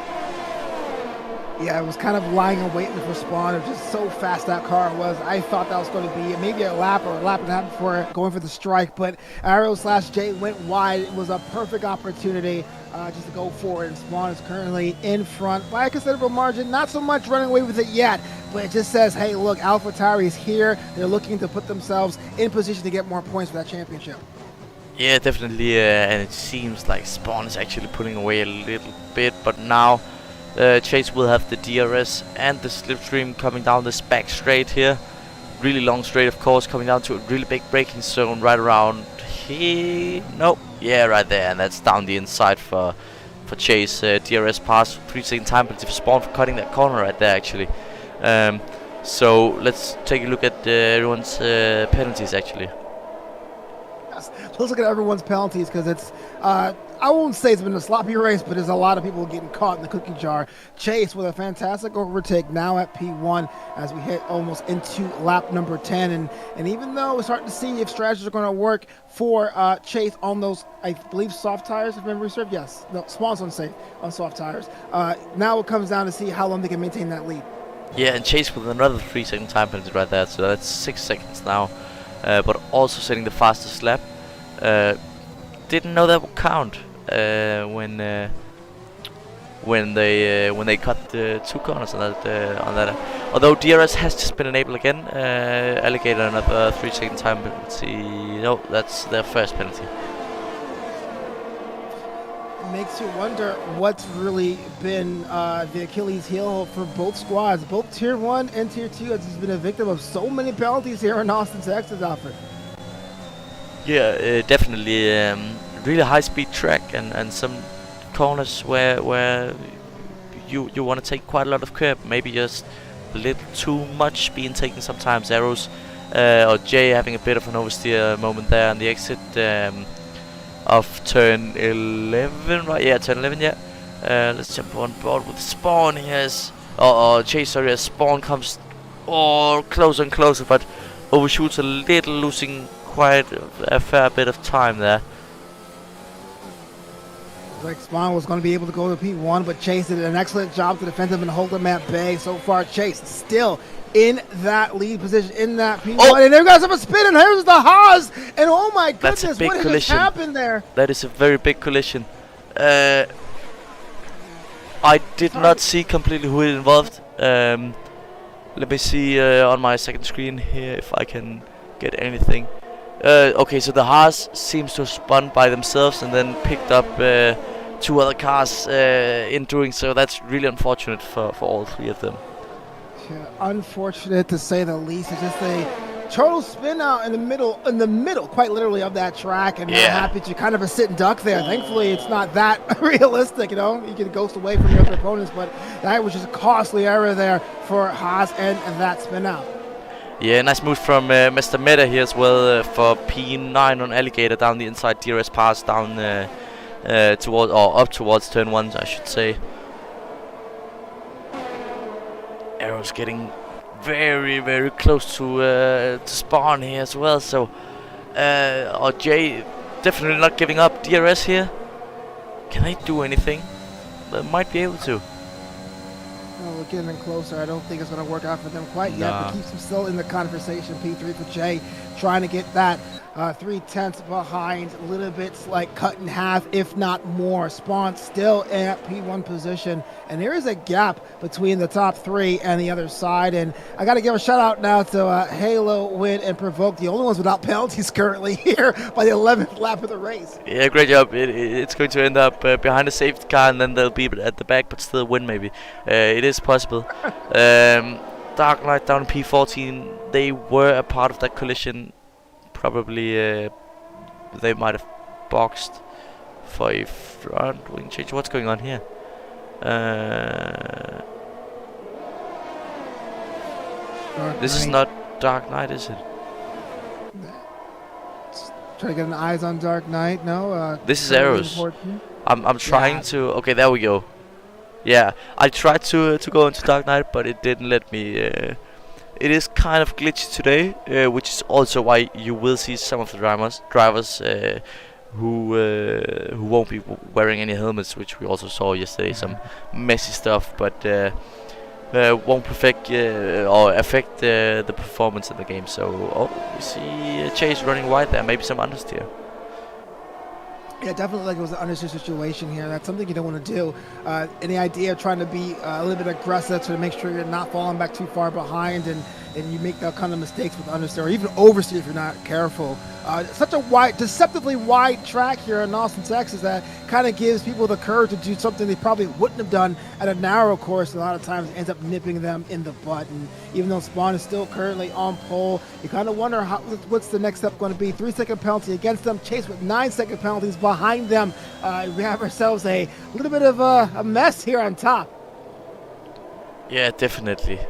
Yeah, it was kind of lying and waiting for Spawn. It was just so fast that car was. I thought that was going to be maybe a lap or a lap and a half before going for the strike, but Arrow/Jay went wide. It was a perfect opportunity just to go forward, and Spawn is currently in front by a considerable margin. Not so much running away with it yet, but it just says, hey, look, AlphaTauri is here. They're looking to put themselves in position to get more points for that championship. Yeah, definitely, and it seems like Spawn is actually pulling away a little bit, but now Chase will have the DRS and the slipstream coming down this back straight here. Really long straight, of course, coming down to a really big braking zone right around here. Nope. Yeah, right there, and that's down the inside for Chase. DRS pass, 3-second time penalty for Spawn for cutting that corner right there, actually. So let's take a look at everyone's penalties, actually. Yes, let's look at everyone's penalties because it's I won't say it's been a sloppy race, but there's a lot of people getting caught in the cookie jar. Chase with a fantastic overtake now at P1 as we hit almost into lap number 10. And even though we're starting to see if strategies are going to work for Chase on those, I believe, soft tires, if memory serves. Yes, no, Spawn's unsafe on soft tires. Now it comes down to see how long they can maintain that lead. Yeah, and Chase with another 3-second time penalty right there, so that's 6 seconds now. But also setting the fastest lap. Didn't know that would count when they cut the 2 corners on that. Although DRS has just been enabled again. Alligator another 3-second time penalty. No, that's their first penalty. It makes you wonder what's really been the Achilles heel for both squads. Both Tier 1 and Tier 2 has been a victim of so many penalties here in Austin, Texas, Alfred. Yeah, definitely. Really high-speed track and some corners where you want to take quite a lot of curb. Maybe just a little too much being taken sometimes. Arrows or Jay having a bit of an oversteer moment there on the exit of turn 11, right? Yeah, turn 11. Yeah. Let's jump on board with Spawn here. Or Chase, sorry, as Spawn comes closer and closer, but overshoots a little, losing quite a fair bit of time there. Like Spawn was going to be able to go to P1, but Chase did an excellent job to defend him and hold him at bay. So far, Chase still in that lead position, in that P1. And they've got some spin, and here's the Haas. And oh my goodness, what has happened there? That is a very big collision. I did not see completely who is involved. Let me see on my second screen here if I can get anything. Okay, so the Haas seems to have spun by themselves and then picked up 2 other cars in doing so. That's really unfortunate for all 3 of them. Yeah, unfortunate to say the least. It's just a total spin out in the middle, quite literally, of that track, and they're happy to kind of a sit and duck there. Thankfully, it's not that realistic, you know. You can ghost away from your other opponents, but that was just a costly error there for Haas and that spin out. Yeah, nice move from Mr. Meta here as well for P9 on Alligator down the inside DRS pass down up towards turn 1, I should say. Arrow's getting very, very close to spawn here as well. So, or Jay definitely not giving up. DRS here. Can they do anything? They might be able to. Well, we're getting closer. I don't think it's going to work out for them quite yet, but keeps them still in the conversation. P3 for Jay, trying to get that 3/10 behind, a little bit like cut in half, if not more. Spawn still at P1 position, and there is a gap between the top three and the other side. And I got to give a shout out now to Halo, Win, and Provoke, the only ones without penalties currently here by the 11th lap of the race. Yeah, great job. It's going to end up behind a safety car, and then they'll be at the back, but still win maybe. It is possible. Dark Knight down in P14, they were a part of that collision. Probably they might have boxed for a front wing change. What's going on here? This is not Dark Knight, is it? Try to get an eyes on Dark Knight. No. This is Arrows. I'm trying to. Okay, there we go. Yeah, I tried to go into Dark Knight, but it didn't let me. It is kind of glitchy today, which is also why you will see some of the drivers who won't be wearing any helmets, which we also saw yesterday. Some messy stuff, but won't affect the performance in the game. So, we see Chase running wide there, maybe some understeer. Yeah, definitely like it was an understeer situation here. That's something you don't want to do. Any idea of trying to be a little bit aggressive to make sure you're not falling back too far behind, and you make that kind of mistakes with understeer or even oversteer if you're not careful. Such a deceptively wide track here in Austin, Texas, that kind of gives people the courage to do something they probably wouldn't have done at a narrow course. A lot of times it ends up nipping them in the butt. And even though Spawn is still currently on pole, you kind of wonder what's the next step going to be. 3-second penalty against them, Chase with 9-second penalties behind them. We have ourselves a little bit of a mess here on top. Yeah, definitely.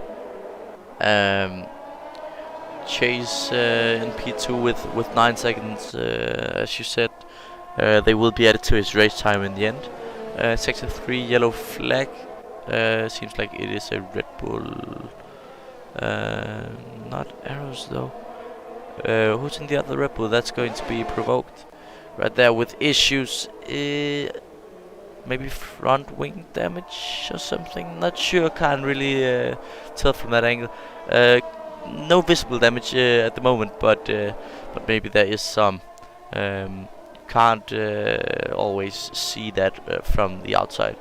Chase in P2 with 9 seconds, as you said. They will be added to his race time in the end. Sector 3, yellow flag. Seems like it is a Red Bull. Not Arrows though. Who's in the other Red Bull? That's going to be Provoked. Right there with issues. Maybe front wing damage or something. Not sure. Can't really tell from that angle. No visible damage at the moment, but maybe there is some. Can't always see that from the outside.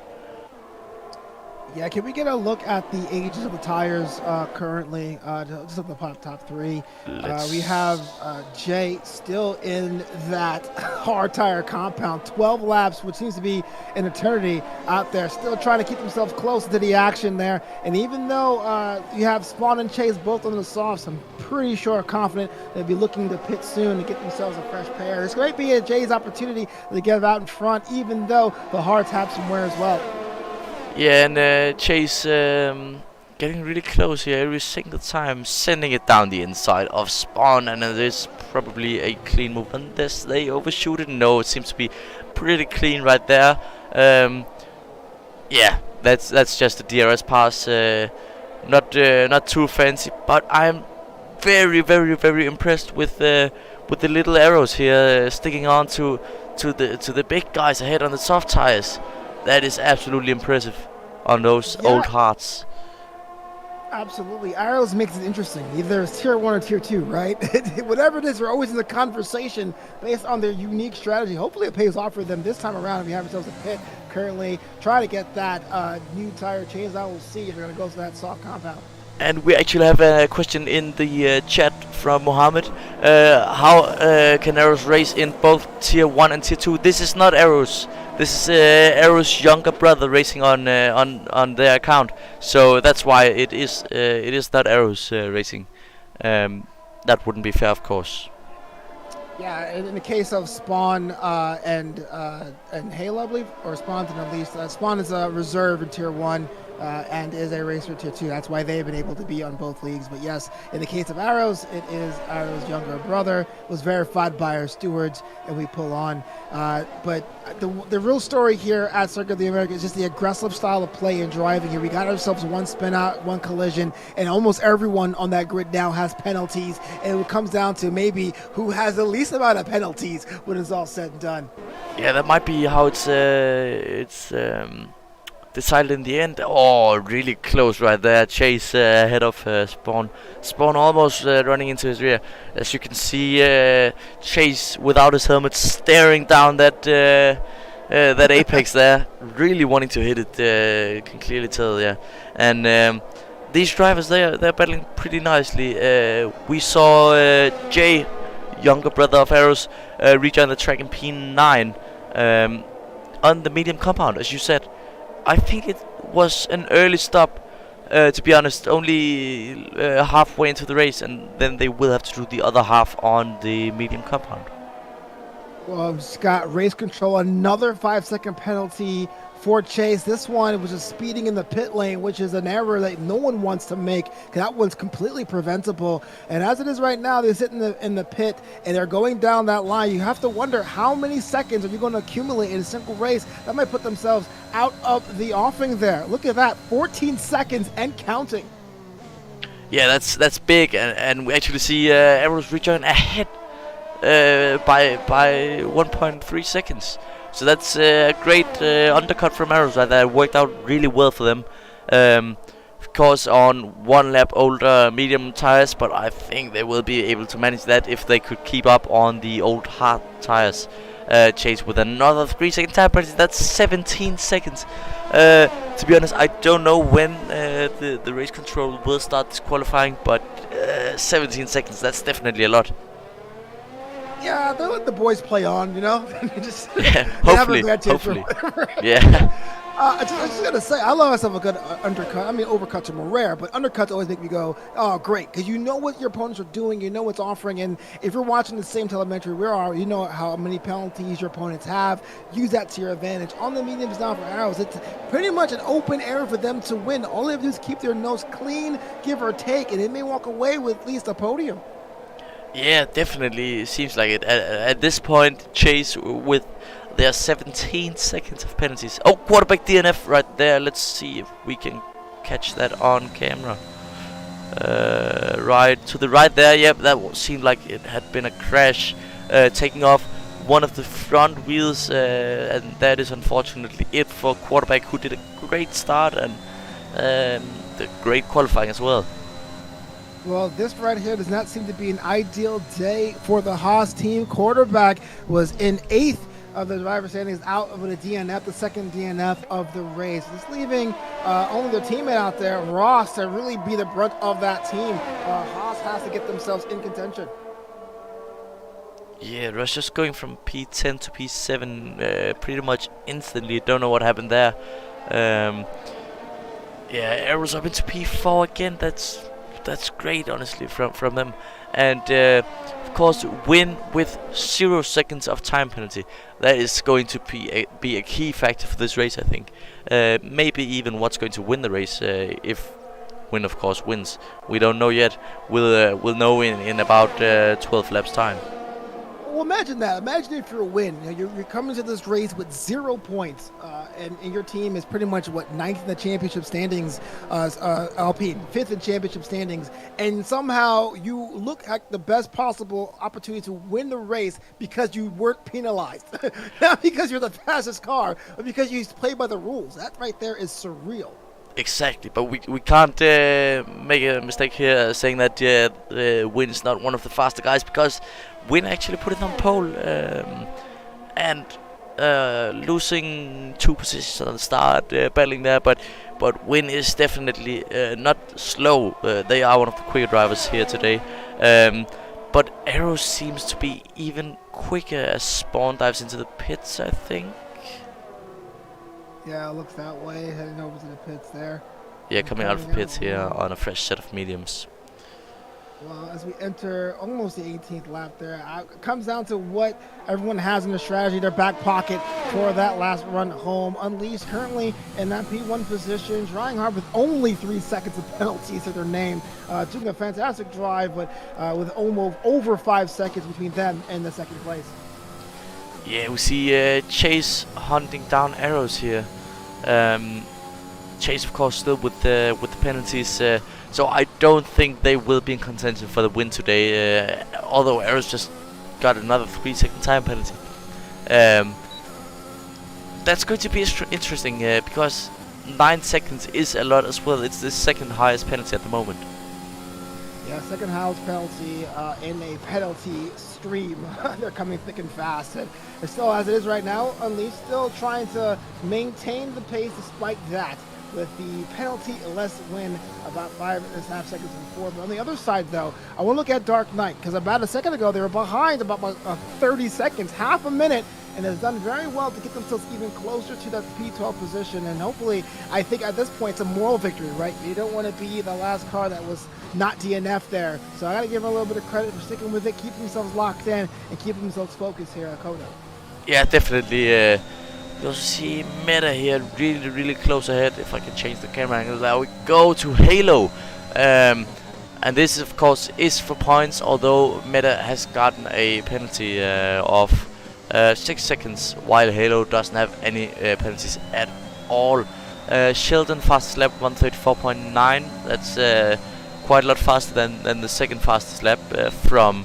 Yeah, can we get a look at the ages of the tires currently? Just at the top three. We have Jay still in that hard tire compound. 12 laps, which seems to be an eternity out there. Still trying to keep themselves close to the action there. And even though you have Spawn and Chase both on the softs, I'm pretty sure, confident they'll be looking to pit soon to get themselves a fresh pair. This might be Jay's opportunity to get out in front, even though the hards have some wear as well. Yeah, and Chase getting really close here every single time, sending it down the inside of Spawn, and it is probably a clean move. Unless they overshoot it, no, it seems to be pretty clean right there. Yeah, that's just a DRS pass, not too fancy, but I'm very, very, very impressed with the little arrows here sticking on to the big guys ahead on the soft tires. That is absolutely impressive on those old hearts. Absolutely. Arrows makes it interesting. Either it's tier 1 or tier 2, right? Whatever it is, we're always in the conversation based on their unique strategy. Hopefully it pays off for them this time around. If you have yourselves a pit currently, try to get that new tire changed out. We'll see if you're going to go to that soft compound. And we actually have a question in the chat from Mohammed. How can Arrows race in both tier 1 and tier 2? This is not Arrows. This is Arrow's younger brother racing on their account. So that's why it is not Arrow's racing. That wouldn't be fair, of course. Yeah, in the case of Spawn and Halo, I believe, or Spawn at least. Spawn is a reserve in tier 1. and is a racer tier 2. That's why they've been able to be on both leagues. But yes, in the case of Arrows, it is Arrows' younger brother, was verified by our stewards, and we pull on. But the real story here at Circuit of the Americas is just the aggressive style of play and driving here. We got ourselves one spin out, one collision, and almost everyone on that grid now has penalties. And it comes down to maybe who has the least amount of penalties when it's all said and done. Yeah, that might be how it's decided in the end. Oh, really close right there. Chase ahead of Spawn. Spawn almost running into his rear. As you can see, Chase without his helmet staring down that that apex there, really wanting to hit it. Can clearly tell, yeah. And these drivers, they're battling pretty nicely. We saw Jay, younger brother of Arrows, rejoin the track in P9 on the medium compound, as you said. I think it was an early stop, to be honest, only halfway into the race, and then they will have to do the other half on the medium compound. Well, Scott, race control, another 5-second penalty for Chase. This one was just speeding in the pit lane, which is an error that no one wants to make. That one's completely preventable. And as it is right now, they sit in the pit and they're going down that line. You have to wonder how many seconds are you going to accumulate in a single race that might put themselves out of the offing there. Look at that, 14 seconds and counting. Yeah, that's big, and we actually see Arrows rejoin ahead by 1.3 seconds. So that's a great undercut from Arrows right there. It worked out really well for them. Of course, on one lap older medium tires, but I think they will be able to manage that if they could keep up on the old hard tires. Chase with another 3-second time penalty. That's 17 seconds. To be honest, I don't know when the race control will start disqualifying, but 17 seconds, that's definitely a lot. Yeah, they let the boys play on, you know? Just yeah, hopefully. Yeah. I just gotta say, I love myself a good undercut. I mean, overcuts are more rare, but undercuts always make me go, oh, great, because you know what your opponents are doing, you know what's offering, and if you're watching the same telemetry we are, you know how many penalties your opponents have. Use that to your advantage. On the mediums now for Arrows, it's pretty much an open area for them to win. All they have to do is keep their nose clean, give or take, and they may walk away with at least a podium. Yeah, definitely seems like it. At this point, Chase with their 17 seconds of penalties. Oh, quarterback DNF right there. Let's see if we can catch that on camera. Right to the right there. Yep, that seemed like it had been a crash, taking off one of the front wheels, and that is unfortunately it for quarterback, who did a great start and the great qualifying as well. Well, this right here does not seem to be an ideal day for the Haas team. Quarterback was in 8th of the driver standings, out of the DNF, the second DNF of the race. It's leaving only their teammate out there, Ross, to really be the brunt of that team. Haas has to get themselves in contention. Yeah, Ross just going from P10 to P7 pretty much instantly. Don't know what happened there. Yeah, Arrows up into P4 again. That's great, honestly, from them. And of course, win with 0 seconds of time penalty. That is going to be a key factor for this race, I think. Maybe even what's going to win the race, if Win, of course, wins. We don't know yet. We'll know in about 12 laps time. Well, imagine that. Imagine if you're a win. You're coming to this race with 0 points, and your team is pretty much, 9th in the championship standings, Alpine, 5th in championship standings, and somehow you look at the best possible opportunity to win the race because you weren't penalized. Not because you're the fastest car, but because you played by the rules. That right there is surreal. Exactly, but we can't make a mistake here saying that Win is not one of the faster guys, because Win actually put it on pole and losing 2 positions on the start, battling there, but Win is definitely not slow. They are one of the quicker drivers here today, but Arrow seems to be even quicker as Spawn dives into the pits, I think. Yeah, it looks that way, heading over to the pits there. Yeah, coming out of the pits here on a fresh set of mediums. Well, as we enter almost the 18th lap there, it comes down to what everyone has in their strategy, their back pocket for that last run home. Unleashed currently in that P1 position, trying hard with only 3 seconds of penalties to their name. Doing a fantastic drive, but with almost over 5 seconds between them and the second place. Yeah, we see Chase hunting down arrows here. Chase, of course, still with the penalties. So I don't think they will be in contention for the win today. Although Arrows just got another 3-second time penalty. That's going to be interesting because 9 seconds is a lot as well. It's the second highest penalty at the moment. Yeah, second highest penalty in a penalty stream. They're coming thick and fast. And it's still, as it is right now, Unleashed still trying to maintain the pace despite that. With the penalty, less win about 5.5 seconds before. But on the other side, though, I want to look at Dark Knight, because about a second ago, they were behind about 30 seconds, half a minute, and has done very well to get themselves even closer to that P12 position. And hopefully, I think at this point, it's a moral victory, right? You don't want to be the last car that was not DNF there. So I got to give them a little bit of credit for sticking with it, keeping themselves locked in, and keeping themselves focused here at Koda. Yeah, definitely. You also see Meta here really close ahead. If I can change the camera angle, there we go to Halo. And this, of course, is for points, although Meta has gotten a penalty of 6 seconds, while Halo doesn't have any penalties at all. Sheldon fastest lap 134.9. That's quite a lot faster than the second fastest lap from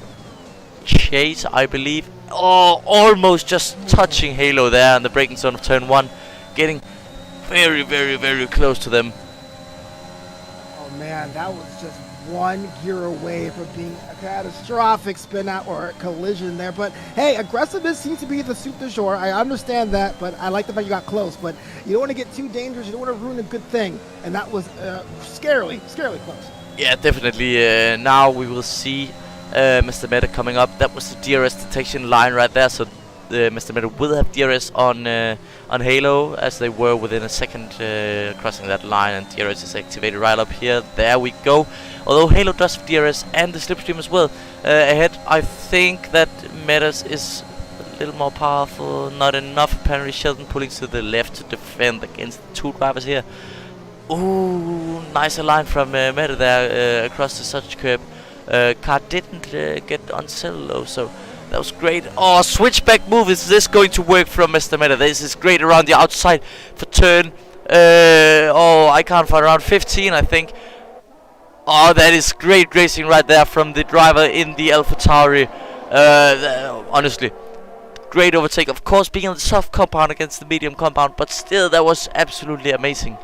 Chase, I believe. Oh, almost just touching Halo there in the braking zone of turn 1. Getting very close to them. Oh man, that was just 1 gear away from being a catastrophic spin out or a collision there. But hey, aggressiveness seems to be the suit du jour. I understand that, but I like the fact you got close. But you don't want to get too dangerous. You don't want to ruin a good thing. And that was scarily close. Yeah, definitely. Now we will see Mr. Meta coming up. That was the DRS detection line right there, so Mr. Meta will have DRS on Halo, as they were within a second crossing that line, and DRS is activated right up here. There we go. Although Halo does have DRS and the slipstream as well ahead, I think that Meta's is a little more powerful. Not enough apparently. Sheldon pulling to the left to defend against the two drivers here. Ooh, nice line from Meta there across the such curb. Car didn't get on solo, so that was great. Oh, switchback move. Is this going to work from Mr. Meta? This is great around the outside for turn. I can't find around 15, I think. Oh, that is great racing right there from the driver in the AlphaTauri. Honestly, great overtake. Of course, being on the soft compound against the medium compound, but still, that was absolutely amazing.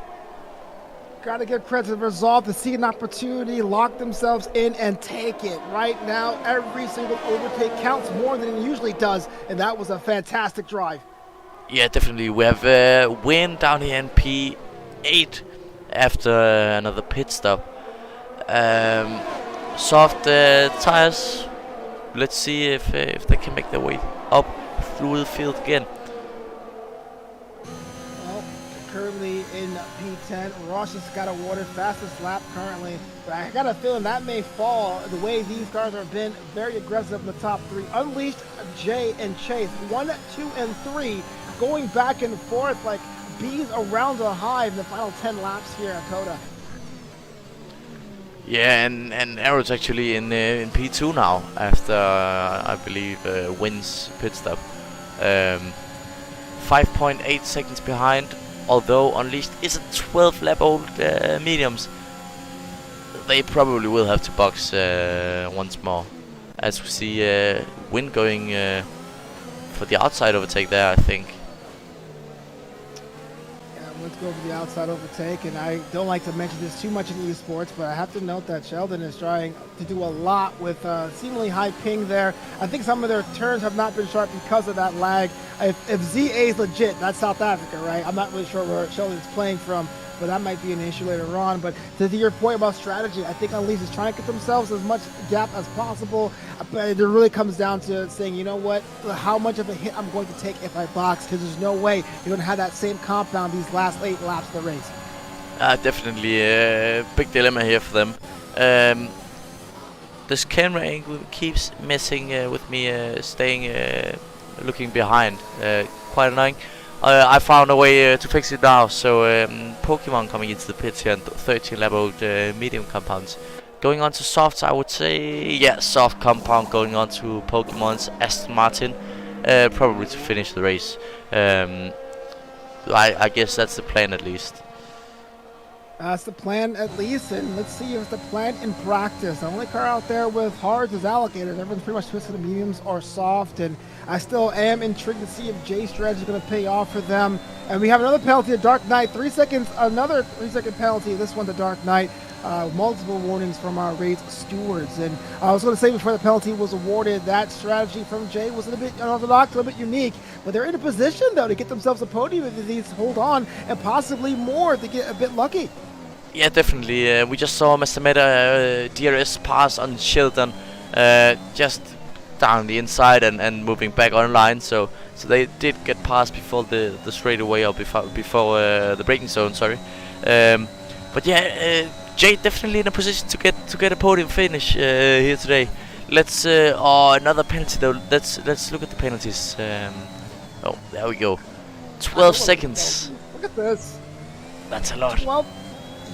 Got to give credit to the resolve to see an opportunity, lock themselves in, and take it. Right now, every single overtake counts more than it usually does, and that was a fantastic drive. Yeah, definitely. We have win down here in P8 after another pit stop. Soft tires. Let's see if they can make their way up through the field again. Currently in P10, Ross has got awarded fastest lap currently, but I got a feeling that may fall the way these cars have been very aggressive in the top 3. Unleashed, Jay, and Chase, 1, 2, and 3, going back and forth like bees around a hive in the final 10 laps here at Koda. Yeah, and Arrow's actually in P2 now after I believe wins pit stop. 5.8 seconds behind. Although Unleashed is a 12 lap old mediums, they probably will have to box once more. As we see Win going for the outside overtake there, I think. Yeah, let's go for the outside overtake, and I don't like to mention this too much in esports, but I have to note that Sheldon is trying to do a lot with seemingly high ping there. I think some of their turns have not been sharp because of that lag. If ZA is legit, that's South Africa, right? I'm not really sure where Sheldon's playing from, but that might be an issue later on. But to your point about strategy, I think Unleashed is trying to get themselves as much gap as possible. But it really comes down to saying, you know what, how much of a hit I'm going to take if I box, because there's no way you're going to have that same compound these last 8 laps of the race. Definitely a big dilemma here for them. This camera angle keeps messing with me, staying looking behind. Quite annoying. I found a way to fix it now. So Pokemon coming into the pits here, and 13 level medium compounds. Going on to softs, I would say, yeah, soft compound going on to Pokemon's Aston Martin, probably to finish the race. I guess that's the plan at least. That's the plan at least, and let's see if it's the plan in practice. The only car out there with hards is alligators. Everyone's pretty much twisted to mediums or soft, and I still am intrigued to see if Jay's strategy is going to pay off for them. And we have another penalty, a Dark Knight, 3 seconds, another 3-second penalty. This one's a Dark Knight. Multiple warnings from our race stewards. And I was going to say before the penalty was awarded, that strategy from Jay was a little bit unorthodox, a little bit unique. But they're in a position, though, to get themselves a podium if they hold on, and possibly more to get a bit lucky. Yeah, definitely. We just saw Mr. Meta DRS pass on Sheldon, just down the inside and moving back online. So they did get past before the straightaway, or before the braking zone. Sorry. But yeah, Jay definitely in a position to get a podium finish here today. Let's another penalty though. Let's look at the penalties. Oh, there we go. 12 seconds. Look at this. That's a lot. Well,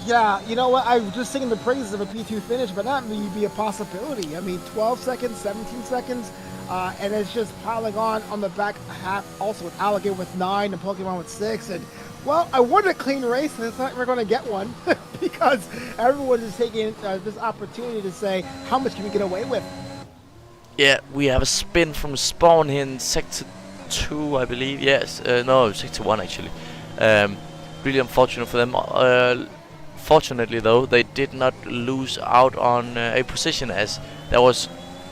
yeah, you know what? I was just singing the praises of a P2 finish, but that may be a possibility. I mean, 12 seconds, 17 seconds, and it's just piling on the back half. Also with Alligator with 9 and Pokemon with 6. And, well, I wanted a clean race, and it's not like we're going to get one because everyone is taking this opportunity to say, how much can we get away with? Yeah, we have a spin from Spawn here in Sector 2, I believe. Yes, no, Sector 1 actually. Really unfortunate for them. Fortunately though, they did not lose out on a position, as there was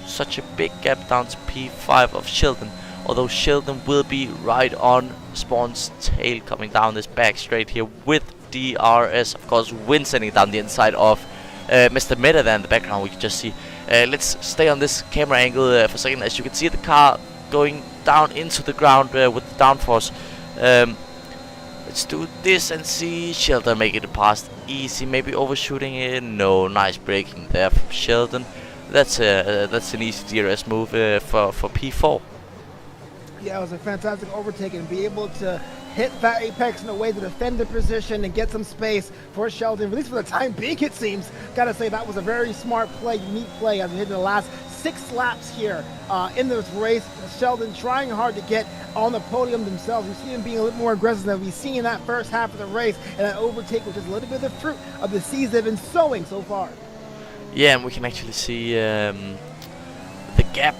such a big gap down to P5 of Sheldon. Although Sheldon will be right on Spawn's tail coming down this back straight here with DRS. Of course, wind sending down the inside of Mr. Meta there in the background. We can just see. Let's stay on this camera angle for a second. As you can see, the car going down into the ground with the downforce. Let's do this and see Sheldon making it past easy, maybe overshooting it. No, nice braking there from Sheldon. That's an easy DRS move for P4. Yeah, it was a fantastic overtake, and be able to hit that apex in a way to defend the position and get some space for Sheldon, at least for the time being, it seems. Gotta say, that was a very smart play, unique play. I've hit the last 6 laps here in this race. Sheldon trying hard to get on the podium themselves. We see him being a little more aggressive than we've seen in that first half of the race, and that overtake, which is a little bit of the fruit of the seeds they've been sowing so far. Yeah, and we can actually see the gap.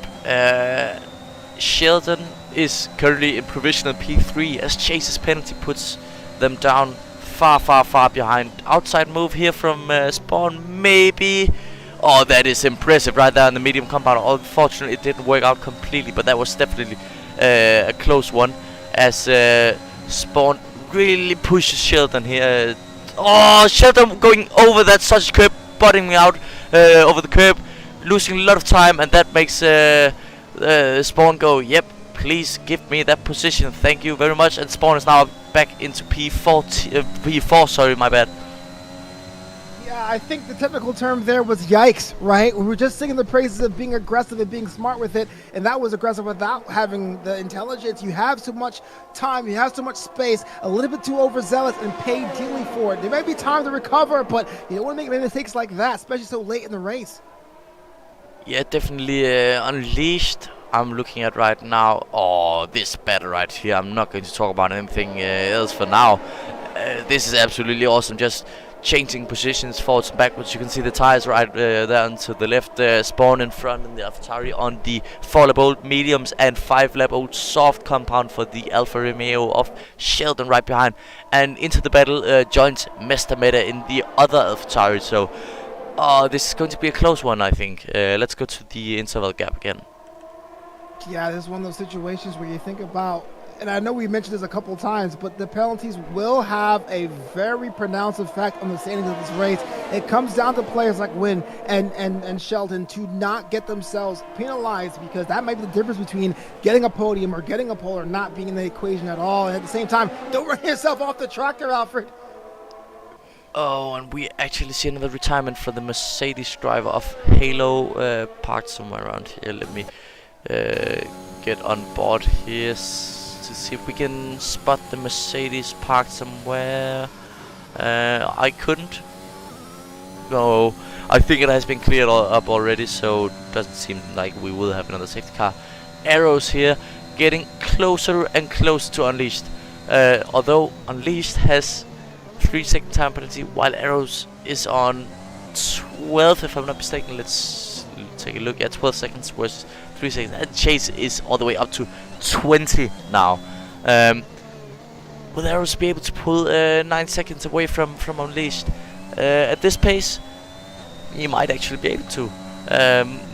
Sheldon is currently in provisional P3 as Chase's penalty puts them down far behind. Outside move here from Spawn, maybe. Oh, that is impressive right there in the medium compound. Unfortunately, it didn't work out completely, but that was definitely a close one, as Spawn really pushes Sheldon here. Oh, Sheldon going over that such curb, butting me out over the curb, losing a lot of time, and that makes Spawn go, yep, please give me that position, thank you very much. And Spawn is now back into P4, sorry, my bad. Yeah, I think the technical term there was yikes, right? We were just singing the praises of being aggressive and being smart with it, and that was aggressive without having the intelligence. You have so much time, you have so much space, a little bit too overzealous and paid dearly for it. There may be time to recover, but you don't want to make any mistakes like that, especially so late in the race. Yeah, definitely Unleashed. I'm looking at right now. Oh, this battle right here. I'm not going to talk about anything else for now. This is absolutely awesome. Just changing positions forwards and backwards. You can see the tires right there and to the left. Spawn in front and the AlphaTauri on the 4-lap-old mediums and 5-lap-old soft compound for the Alfa Romeo of Sheldon right behind. And into the battle joins Mr. Meta in the other AlphaTauri. So this is going to be a close one, I think. Let's go to the interval gap again. Yeah, this is one of those situations where you think about, and I know we mentioned this a couple times, but the penalties will have a very pronounced effect on the standings of this race. It comes down to players like Wynn and Sheldon to not get themselves penalized, because that might be the difference between getting a podium or getting a pole or not being in the equation at all. And at the same time, don't run yourself off the track there, Alfred. Oh, and we actually see another retirement for the Mercedes driver of Halo, parked somewhere around here. Let me get on board here to see if we can spot the Mercedes parked somewhere. I couldn't. No, I think it has been cleared up already, so it doesn't seem like we will have another safety car. Arrows here, getting closer and closer to Unleashed. Although Unleashed has 3-second time penalty, while Arrows is on 12, if I'm not mistaken. Let's take a look at 12 seconds versus 3 seconds. And Chase is all the way up to 20 now. Will Arrows be able to pull 9 seconds away from Unleashed? At this pace, he might actually be able to.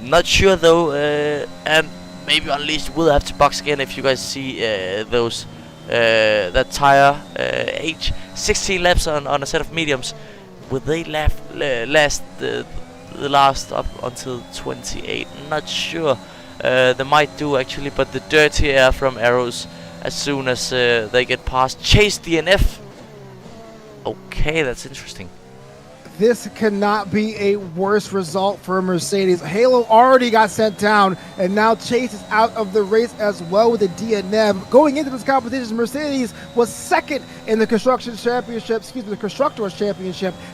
Not sure though, and maybe Unleashed will have to box again. If you guys see those that tire age 16 laps on a set of mediums, will they last the last up until 28? Not sure. They might do actually, but the dirty air from Arrows as soon as they get past Chase DNF. Okay, that's interesting. This cannot be a worse result for Mercedes. Halo already got sent down, and now Chase is out of the race as well with a DNF. Going into this competition, Mercedes was second in the Constructors' Championship,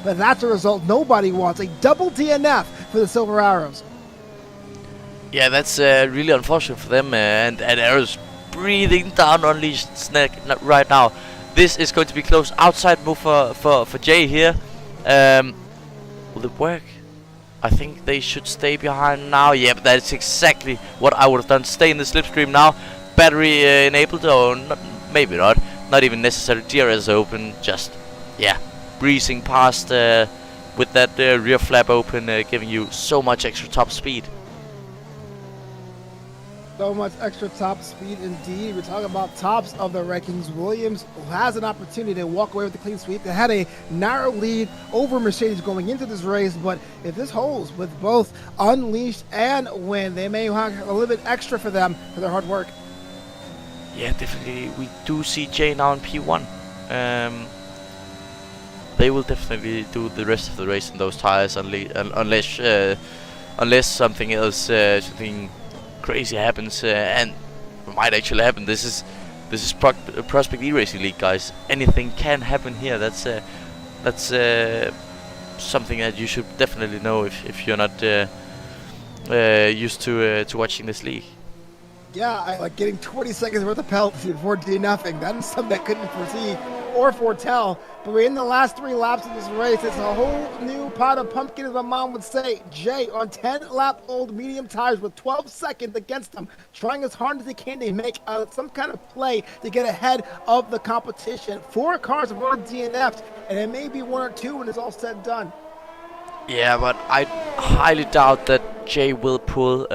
but that's a result nobody wants. A double DNF for the Silver Arrows. Yeah, that's really unfortunate for them, and Arrows breathing down Unleashed's neck right now. This is going to be close. Outside move for Jay here. Will it work? I think they should stay behind now. Yeah, but that's exactly what I would have done. Stay in the slipstream now. Battery enabled, or not, maybe not. Not even necessary. DRS open. Just, yeah, breezing past with that rear flap open, giving you so much extra top speed. So much extra top speed indeed. We're talking about tops of the rankings. Williams has an opportunity to walk away with the clean sweep. They had a narrow lead over Mercedes going into this race, but if this holds with both Unleashed and Win, they may have a little bit extra for them for their hard work. Yeah, definitely. We do see Jay now in P1. They will definitely do the rest of the race in those tires, unless something else, something crazy happens, and it might actually happen. This is Prospect eRacing League, guys. Anything can happen here. That's something that you should definitely know if you're not used to watching this league. Yeah, I like getting 20 seconds worth of penalty before DNFing. That is something I couldn't foresee or foretell. But we're in the last 3 laps of this race. It's a whole new pot of pumpkin, as my mom would say. Jay on 10-lap-old medium tires with 12 seconds against them, trying as hard as he can to make some kind of play to get ahead of the competition. 4 cars have already DNF'd, and it may be 1 or 2 when it's all said and done. Yeah, but I highly doubt that Jay will pull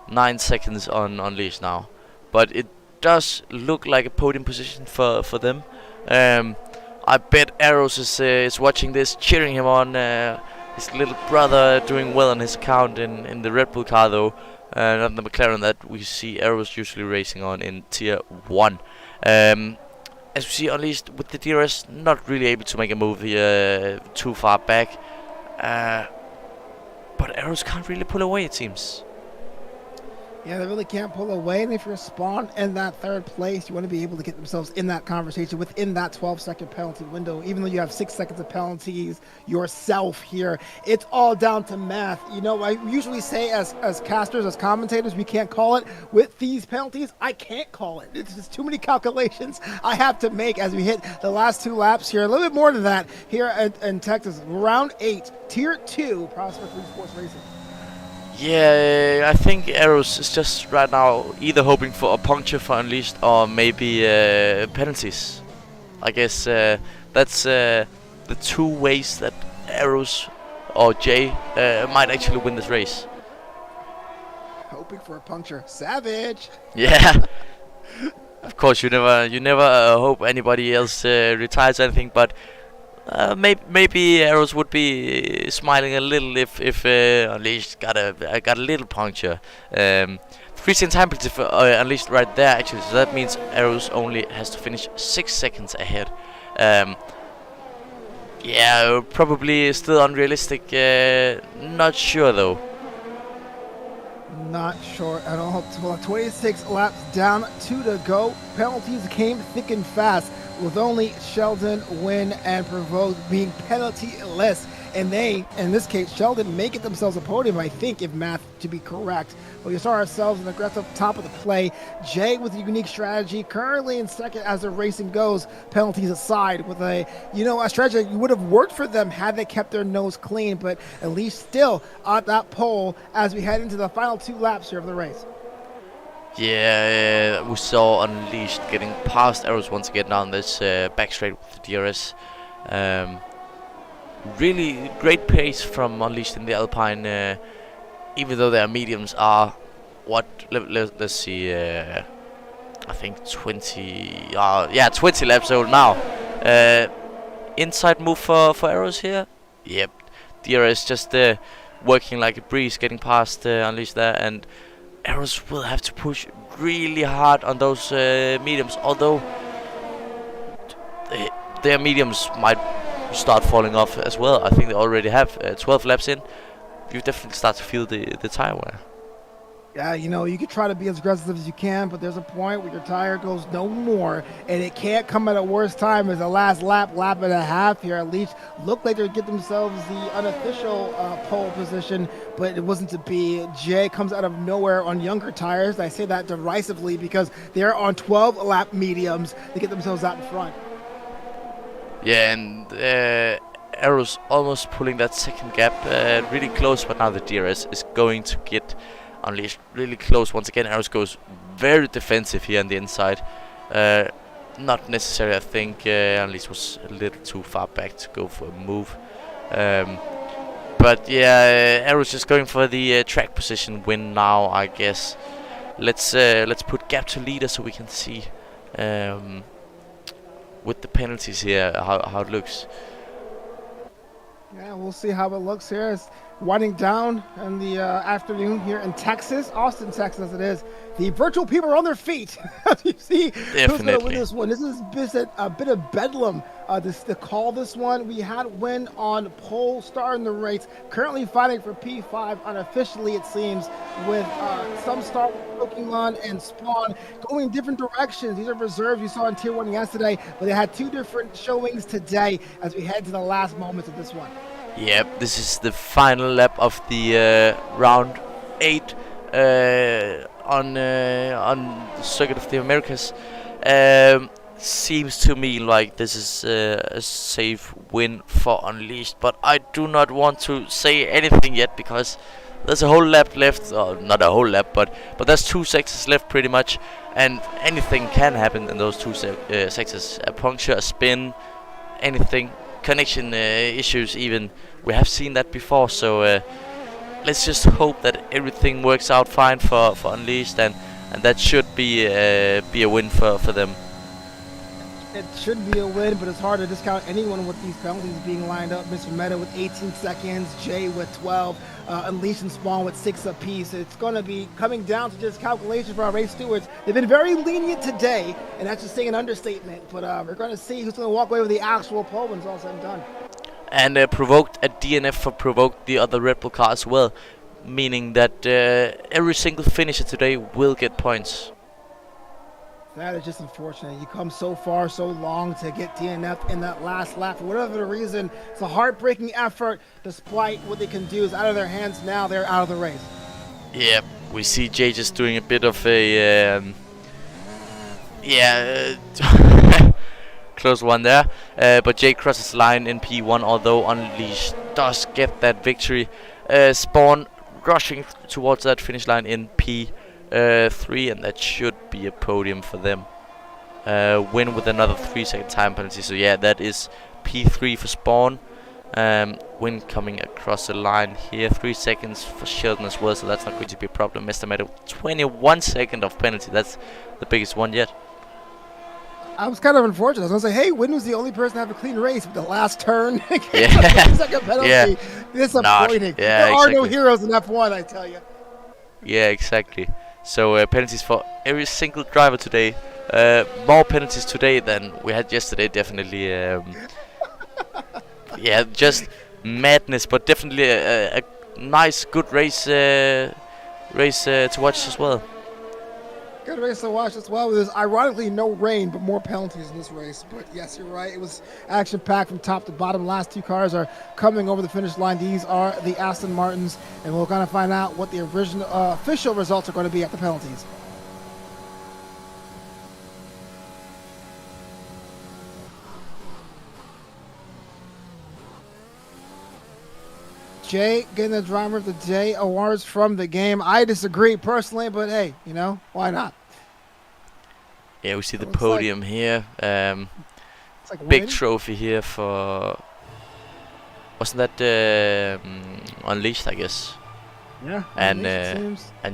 9 seconds on Unleashed now. But it does look like a podium position for them. I bet Arrows is watching this, cheering him on. His little brother doing well on his account in the Red Bull car, though. Not the McLaren that we see Arrows usually racing on in Tier 1. As we see Unleashed with the DRS, not really able to make a move here too far back. But Arrows can't really pull away, it seems. Yeah, they really can't pull away, and if you're spawned in that 3rd place, you want to be able to get themselves in that conversation within that 12-second penalty window, even though you have 6 seconds of penalties yourself here. It's all down to math. You know, I usually say as casters, as commentators, we can't call it. With these penalties, I can't call it. It's just too many calculations I have to make as we hit the last 2 laps here. A little bit more than that here in Texas. Round 8, Tier 2, Prospect Sports Racing. Yeah, I think Arrows is just right now either hoping for a puncture for Unleashed or maybe penalties. I guess that's the 2 ways that Arrows or Jay might actually win this race. Hoping for a puncture. Savage! Yeah. Of course, you never hope anybody else retires anything, but maybe Arrows would be smiling a little if Unleashed got a little puncture. 3 time penalty for Unleashed right there, actually, so that means Arrows only has to finish 6 seconds ahead. Yeah, probably still unrealistic. Not sure though. Not sure at all. Well, 26 laps down, 2 to go. Penalties came thick and fast, with only Sheldon, Wynn, and Provost being penalty-less. And they, in this case, Sheldon, make it themselves a podium, I think, if math to be correct. But we saw ourselves in the aggressive top of the play. Jay with a unique strategy, currently in second as the racing goes, penalties aside, with a strategy that would have worked for them had they kept their nose clean, but at least still at that pole as we head into the final 2 laps here of the race. Yeah, we saw Unleashed getting past Arrows once again down this back straight with the DRS. Really great pace from Unleashed in the Alpine, even though their mediums are, let's see, I think 20 laps old now. Inside move for Arrows here. Yep, DRS just working like a breeze, getting past Unleashed there, and Arrows will have to push really hard on those mediums, although their mediums might start falling off as well. I think they already have 12 laps in. You definitely start to feel the tire wear. Yeah, you can try to be as aggressive as you can, but there's a point where your tire goes no more, and it can't come at a worse time as the last lap and a half here. At least looked like they'd get themselves the unofficial pole position, but it wasn't to be. Jay comes out of nowhere on younger tires. I say that derisively because they're on 12-lap mediums to get themselves out in front. Yeah, and Arrows almost pulling that second gap really close, but now the DRS is going to get Unleashed really close. Once again, Arrows goes very defensive here on the inside. Not necessary, I think. Unleashed was a little too far back to go for a move. But yeah, Arrows just going for the track position win now, I guess. Let's put gap to leader so we can see with the penalties here how it looks. Yeah, we'll see how it looks here. It's winding down in the afternoon here in Texas, Austin, Texas it is. The virtual people are on their feet. You see who's going to win this one. This is a bit of bedlam to call this one. We had Win on pole, starting the race, currently fighting for P5 unofficially, it seems, with some start Pokemon and Spawn going different directions. These are reserves you saw in Tier 1 yesterday, but they had 2 different showings today as we head to the last moments of this one. Yep, this is the final lap of the round 8 on the Circuit of the Americas. Seems to me like this is a safe win for Unleashed, but I do not want to say anything yet because there's a whole lap left, or not a whole lap, but there's 2 sectors left pretty much, and anything can happen in those 2 sectors. A puncture, a spin, anything. Connection issues even. We have seen that before, so let's just hope that everything works out fine for Unleashed, and that should be a win for them. It should be a win, but it's hard to discount anyone with these penalties being lined up. Mr. Meta with 18 seconds, Jay with 12, Unleashed and Spawn with 6 apiece. It's going to be coming down to just calculations for our race stewards. They've been very lenient today, and that's just saying an understatement. But we're going to see who's going to walk away with the actual pole when it's all said and done. And Provoked a DNF for Provoked the other Red Bull car as well, meaning that every single finisher today will get points. That is just unfortunate. You come so far, so long to get DNF in that last lap. For whatever the reason, it's a heartbreaking effort. Despite what they can do is out of their hands now, they're out of the race. Yeah, we see Jay just doing a bit of a close one there. But Jay crosses the line in P1, although Unleashed does get that victory. Spawn rushing towards that finish line in P3, and that should be a podium for them. Win with another 3-second time penalty. So yeah, that is P3 for Spawn. Win coming across the line here. 3 seconds for Sheldon as well, so that's not going to be a problem. Estimated 21 second of penalty. That's the biggest one yet. I was kind of unfortunate. I was going to say, hey, Win was the only person to have a clean race with the last turn. Yeah. Second penalty. Yeah. Disappointing. Yeah, there are no heroes in F1, I tell you. Yeah, exactly. So penalties for every single driver today. More penalties today than we had yesterday, definitely. Yeah, just madness, but definitely a nice, good race to watch as well. Good race to watch as well. There's ironically no rain, but more penalties in this race. But yes, you're right. It was action packed from top to bottom. Last two cars are coming over the finish line. These are the Aston Martins, and we'll kind of find out what the original official results are going to be at the penalties. Jay getting the driver of the day awards from the game. I disagree personally, but hey, why not? Yeah, we see the podium here. It's like big trophy here for... Wasn't that Unleashed, I guess? Yeah. And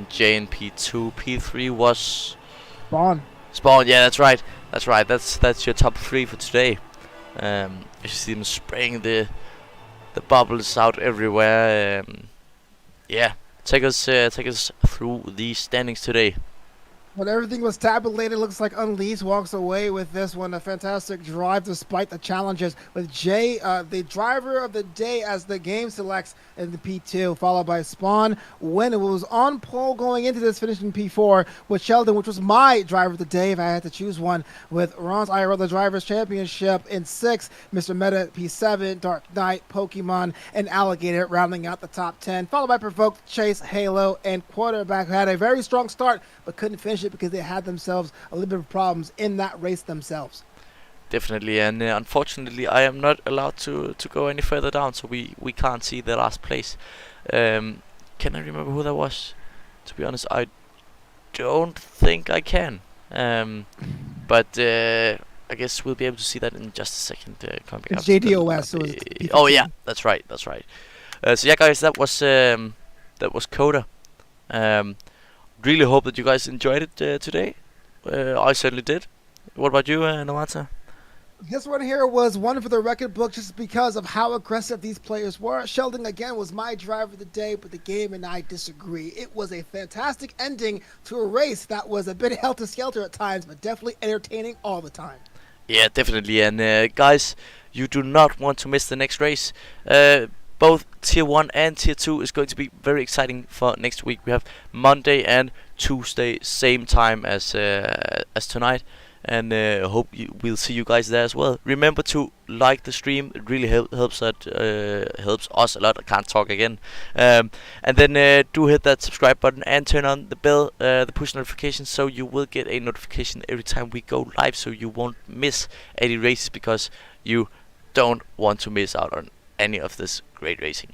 J in P2. P3 was... Spawn, yeah, that's right. That's your top 3 for today. You see them spraying the bubbles out everywhere. Yeah, take us through the standings today. When everything was tabulated, looks like Unleashed walks away with this one. A fantastic drive despite the challenges, with Jay, the driver of the day, as the game selects in the P2, followed by Spawn. When it was on pole going into this, finishing P4 with Sheldon, which was my driver of the day if I had to choose one, with Ron's IRL, the Drivers' Championship, in 6th, Mr. Meta P7, Dark Knight, Pokemon, and Alligator rounding out the top 10, followed by Provoked, Chase, Halo, and Quarterback, who had a very strong start but couldn't finish it because they had themselves a little bit of problems in that race themselves. Definitely, and unfortunately I am not allowed to go any further down, so we can't see the last place. Can I remember who that was? To be honest, I don't think I can. But I guess we'll be able to see that in just a second. It's JDOS. So oh yeah, that's right. So yeah, guys, that was Coda. Really hope that you guys enjoyed it today. I certainly did. What about you, Nawata? This one here was one for the record book just because of how aggressive these players were. Sheldon, again, was my driver of the day, but the game and I disagree. It was a fantastic ending to a race that was a bit helter-skelter at times, but definitely entertaining all the time. Yeah, definitely. And guys, you do not want to miss the next race. Both Tier 1 and Tier 2 is going to be very exciting for next week. We have Monday and Tuesday, same time as tonight. And hope we'll see you guys there as well. Remember to like the stream. It really helps us a lot. I can't talk again. And then do hit that subscribe button and turn on the bell, the push notifications, so you will get a notification every time we go live, so you won't miss any races, because you don't want to miss out on any of this great racing.